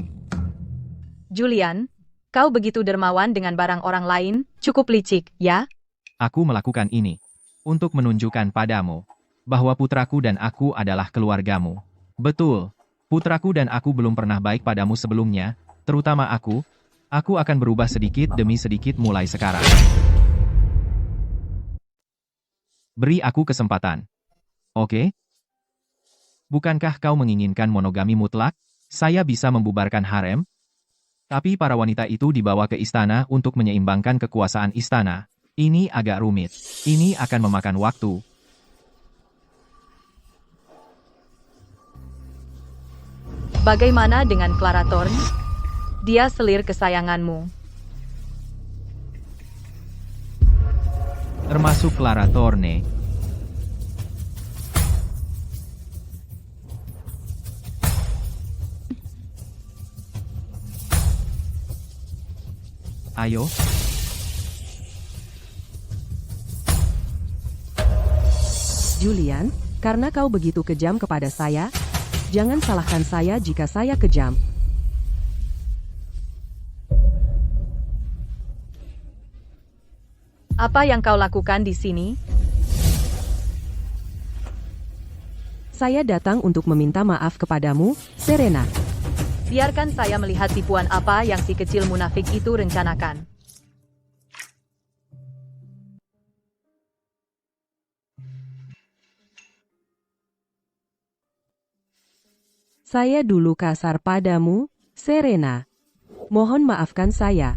Julian, kau begitu dermawan dengan barang orang lain, cukup licik, ya? Aku melakukan ini untuk menunjukkan padamu bahwa putraku dan aku adalah keluargamu. Betul, putraku dan aku belum pernah baik padamu sebelumnya, terutama aku. Aku akan berubah sedikit demi sedikit mulai sekarang. Beri aku kesempatan. Oke? Bukankah kau menginginkan monogami mutlak? Saya bisa membubarkan harem? Tapi para wanita itu dibawa ke istana untuk menyeimbangkan kekuasaan istana. Ini agak rumit. Ini akan memakan waktu. Bagaimana dengan Clara Thorne? Dia selir kesayanganmu. Termasuk Clara Thorne. Ayo. Julian, karena kau begitu kejam kepada saya, jangan salahkan saya jika saya kejam. Apa yang kau lakukan di sini? Saya datang untuk meminta maaf kepadamu, Serena. Biarkan saya melihat tipuan apa yang si kecil munafik itu rencanakan. Saya dulu kasar padamu, Serena. Mohon maafkan saya.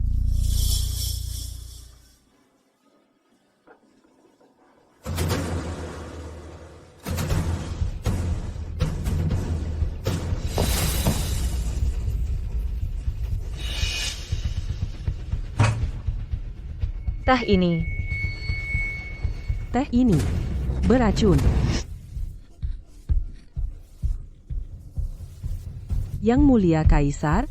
Teh ini. Teh ini beracun. Yang Mulia Kaisar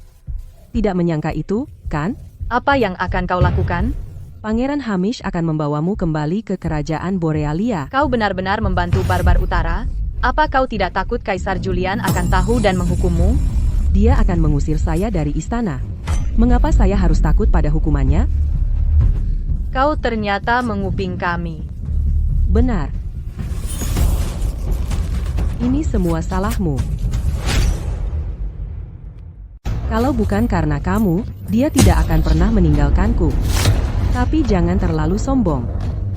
tidak menyangka itu, kan? Apa yang akan kau lakukan? Pangeran Hamish akan membawamu kembali ke kerajaan Borealia. Kau benar-benar membantu Barbar Utara? Apa kau tidak takut Kaisar Julian akan tahu dan menghukummu? Dia akan mengusir saya dari istana. Mengapa saya harus takut pada hukumannya? Kau ternyata menguping kami. Benar. Ini semua salahmu. Kalau bukan karena kamu, dia tidak akan pernah meninggalkanku. Tapi jangan terlalu sombong.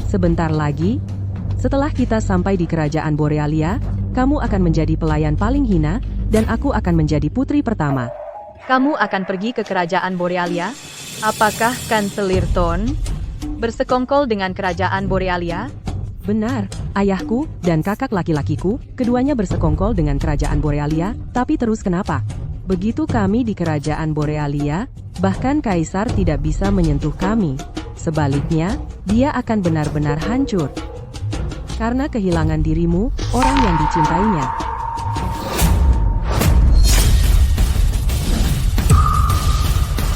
Sebentar lagi, setelah kita sampai di kerajaan Borealia, kamu akan menjadi pelayan paling hina, dan aku akan menjadi putri pertama. Kamu akan pergi ke kerajaan Borealia? Apakah Kanselir Thorn bersekongkol dengan kerajaan Borealia? Benar, ayahku dan kakak laki-lakiku, keduanya bersekongkol dengan kerajaan Borealia, tapi terus kenapa? Begitu kami di kerajaan Borealia, bahkan Kaisar tidak bisa menyentuh kami. Sebaliknya, dia akan benar-benar hancur. Karena kehilangan dirimu, orang yang dicintainya.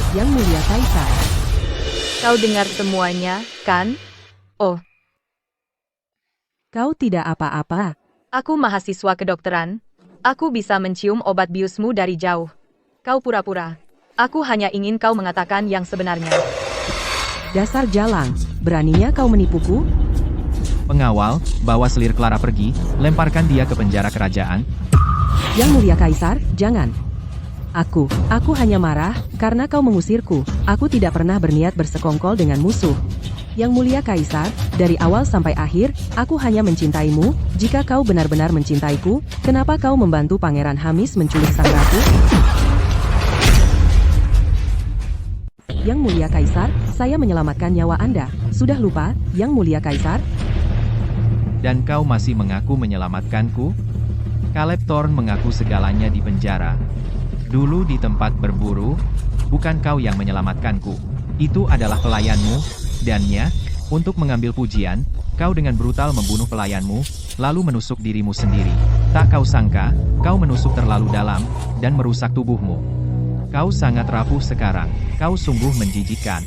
Yang Mulia Kaisar. Kau dengar semuanya, kan? Oh, Kau tidak apa-apa. aku mahasiswa kedokteran. Aku bisa mencium obat biusmu dari jauh. Kau pura-pura. Aku hanya ingin kau mengatakan yang sebenarnya. Dasar jalang, beraninya kau menipuku? Pengawal, bawa selir Clara pergi, lemparkan dia ke penjara kerajaan. Yang Mulia Kaisar, jangan. Aku hanya marah karena kau mengusirku. Aku tidak pernah berniat bersekongkol dengan musuh. Yang Mulia Kaisar, dari awal sampai akhir, aku hanya mencintaimu. Jika kau benar-benar mencintaiku, kenapa kau membantu Pangeran Hamis menculik sang ratu? Yang Mulia Kaisar, saya menyelamatkan nyawa Anda. Sudah lupa, Yang Mulia Kaisar? Dan kau masih mengaku menyelamatkanku? Caleb Thorn mengaku segalanya di penjara. Dulu di tempat berburu, bukan kau yang menyelamatkanku. Itu adalah pelayanmu, dannya, untuk mengambil pujian, kau dengan brutal membunuh pelayanmu, lalu menusuk dirimu sendiri. Tak kau sangka, kau menusuk terlalu dalam, dan merusak tubuhmu. Kau sangat rapuh sekarang, kau sungguh menjijikkan.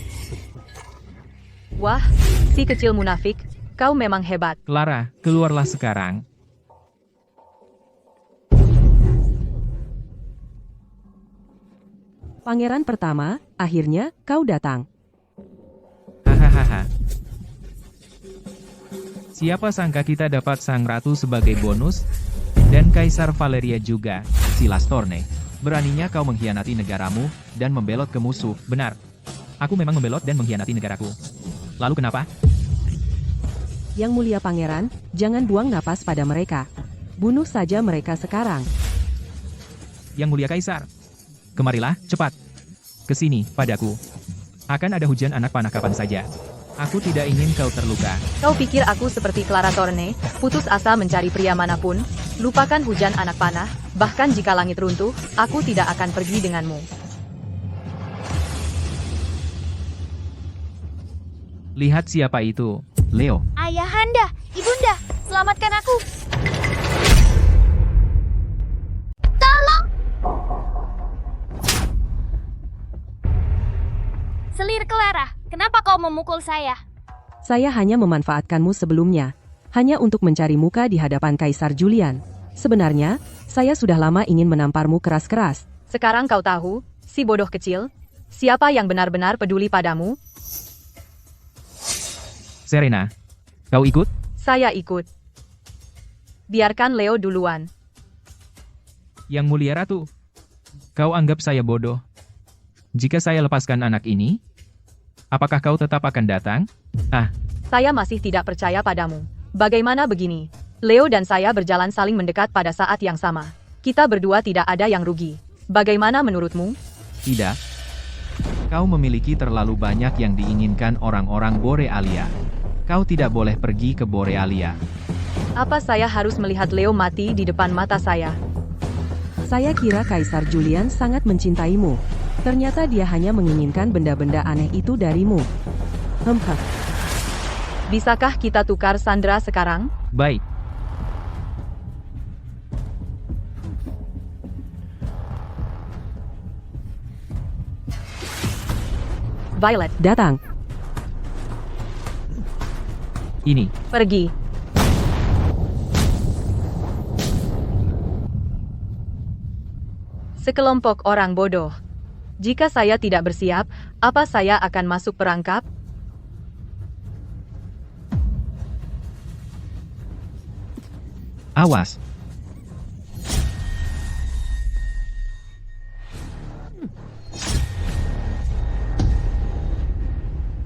Wah, si kecil munafik, kau memang hebat. Clara, keluarlah sekarang. Pangeran pertama, akhirnya kau datang. Hahaha. Siapa sangka kita dapat sang ratu sebagai bonus, dan Kaisar Valeria juga. Silas Thorne, beraninya kau mengkhianati negaramu, dan membelot ke musuh. Benar. Aku memang membelot dan mengkhianati negaraku. Lalu kenapa? Yang Mulia Pangeran, jangan buang napas pada mereka. Bunuh saja mereka sekarang. Yang Mulia Kaisar. Kemarilah, cepat. Ke sini, padaku. Akan ada hujan anak panah kapan saja. Aku tidak ingin kau terluka. Kau pikir aku seperti Clara Thorne, putus asa mencari pria manapun? Lupakan hujan anak panah, bahkan jika langit runtuh, aku tidak akan pergi denganmu. Lihat siapa itu. Leo, Ayahanda, Ibunda, selamatkan aku. Tolong! Selir Clara, kenapa kau memukul saya? Saya hanya memanfaatkanmu sebelumnya, hanya untuk mencari muka di hadapan Kaisar Julian. Sebenarnya, saya sudah lama ingin menamparmu keras-keras. Sekarang kau tahu, si bodoh kecil, siapa yang benar-benar peduli padamu? Serena, kau ikut? Saya ikut. Biarkan Leo duluan. Yang Mulia Ratu. Kau anggap saya bodoh. Jika saya lepaskan anak ini, apakah kau tetap akan datang? Saya masih tidak percaya padamu. Bagaimana begini? Leo dan saya berjalan saling mendekat pada saat yang sama. Kita berdua tidak ada yang rugi. Bagaimana menurutmu? tidak. Kau memiliki terlalu banyak yang diinginkan orang-orang Borealia. Kau tidak boleh pergi ke Borealia. Apa saya harus melihat Leo mati di depan mata saya? Saya kira Kaisar Julian sangat mencintaimu. Ternyata dia hanya menginginkan benda-benda aneh itu darimu. Bisakah kita tukar sandera sekarang? Baik. Violet, Datang. Ini. pergi. Sekelompok orang bodoh. Jika saya tidak bersiap, apa saya akan masuk perangkap? Awas.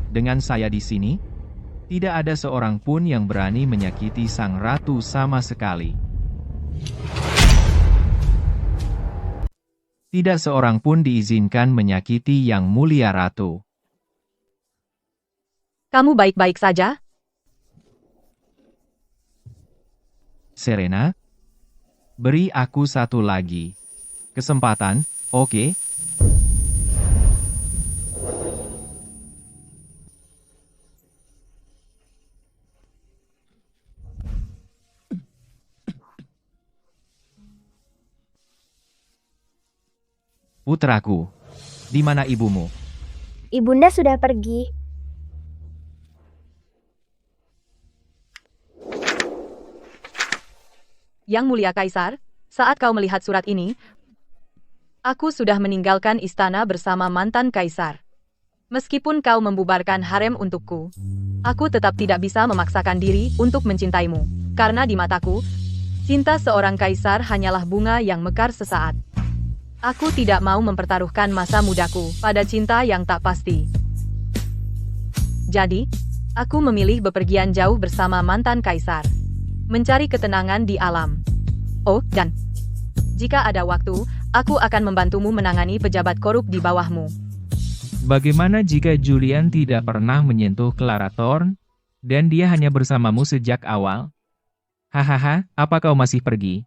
Dengan saya di sini, tidak ada seorang pun yang berani menyakiti sang ratu sama sekali. Tidak seorang pun diizinkan menyakiti Yang Mulia Ratu. Kamu baik-baik saja? Serena? Beri aku satu lagi. Kesempatan, oke? Putraku, di mana ibumu? Ibunda sudah pergi. Yang Mulia Kaisar, saat kau melihat surat ini, aku sudah meninggalkan istana bersama mantan kaisar. Meskipun kau membubarkan harem untukku, aku tetap tidak bisa memaksakan diri untuk mencintaimu. Karena di mataku, cinta seorang kaisar hanyalah bunga yang mekar sesaat. Aku tidak mau mempertaruhkan masa mudaku pada cinta yang tak pasti. Jadi, aku memilih bepergian jauh bersama mantan kaisar. Mencari ketenangan di alam. Oh, dan jika ada waktu, aku akan membantumu menangani pejabat korup di bawahmu. Bagaimana jika Julian tidak pernah menyentuh Clara Thorne, dan dia hanya bersamamu sejak awal? Hahaha, apa kau masih pergi?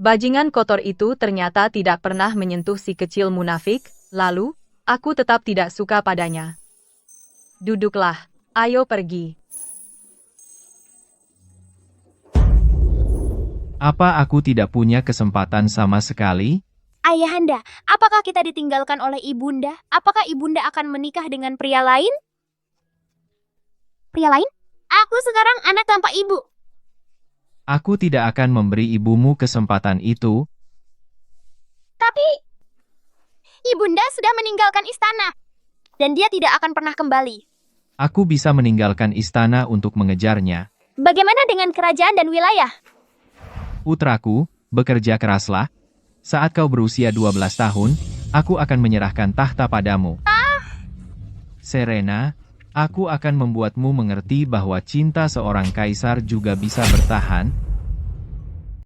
Bajingan kotor itu ternyata tidak pernah menyentuh si kecil munafik, lalu, aku tetap tidak suka padanya. Duduklah, ayo pergi. Apa aku tidak punya kesempatan sama sekali? Ayahanda, apakah kita ditinggalkan oleh ibunda? Apakah ibunda akan menikah dengan pria lain? Pria lain? Aku sekarang anak tanpa ibu. Aku tidak akan memberi ibumu kesempatan itu. Tapi, ibunda sudah meninggalkan istana. Dan dia tidak akan pernah kembali. Aku bisa meninggalkan istana untuk mengejarnya. Bagaimana dengan kerajaan dan wilayah? Putraku, bekerja keraslah. Saat kau berusia 12 tahun, aku akan menyerahkan tahta padamu. Serena, aku akan membuatmu mengerti bahwa cinta seorang kaisar juga bisa bertahan,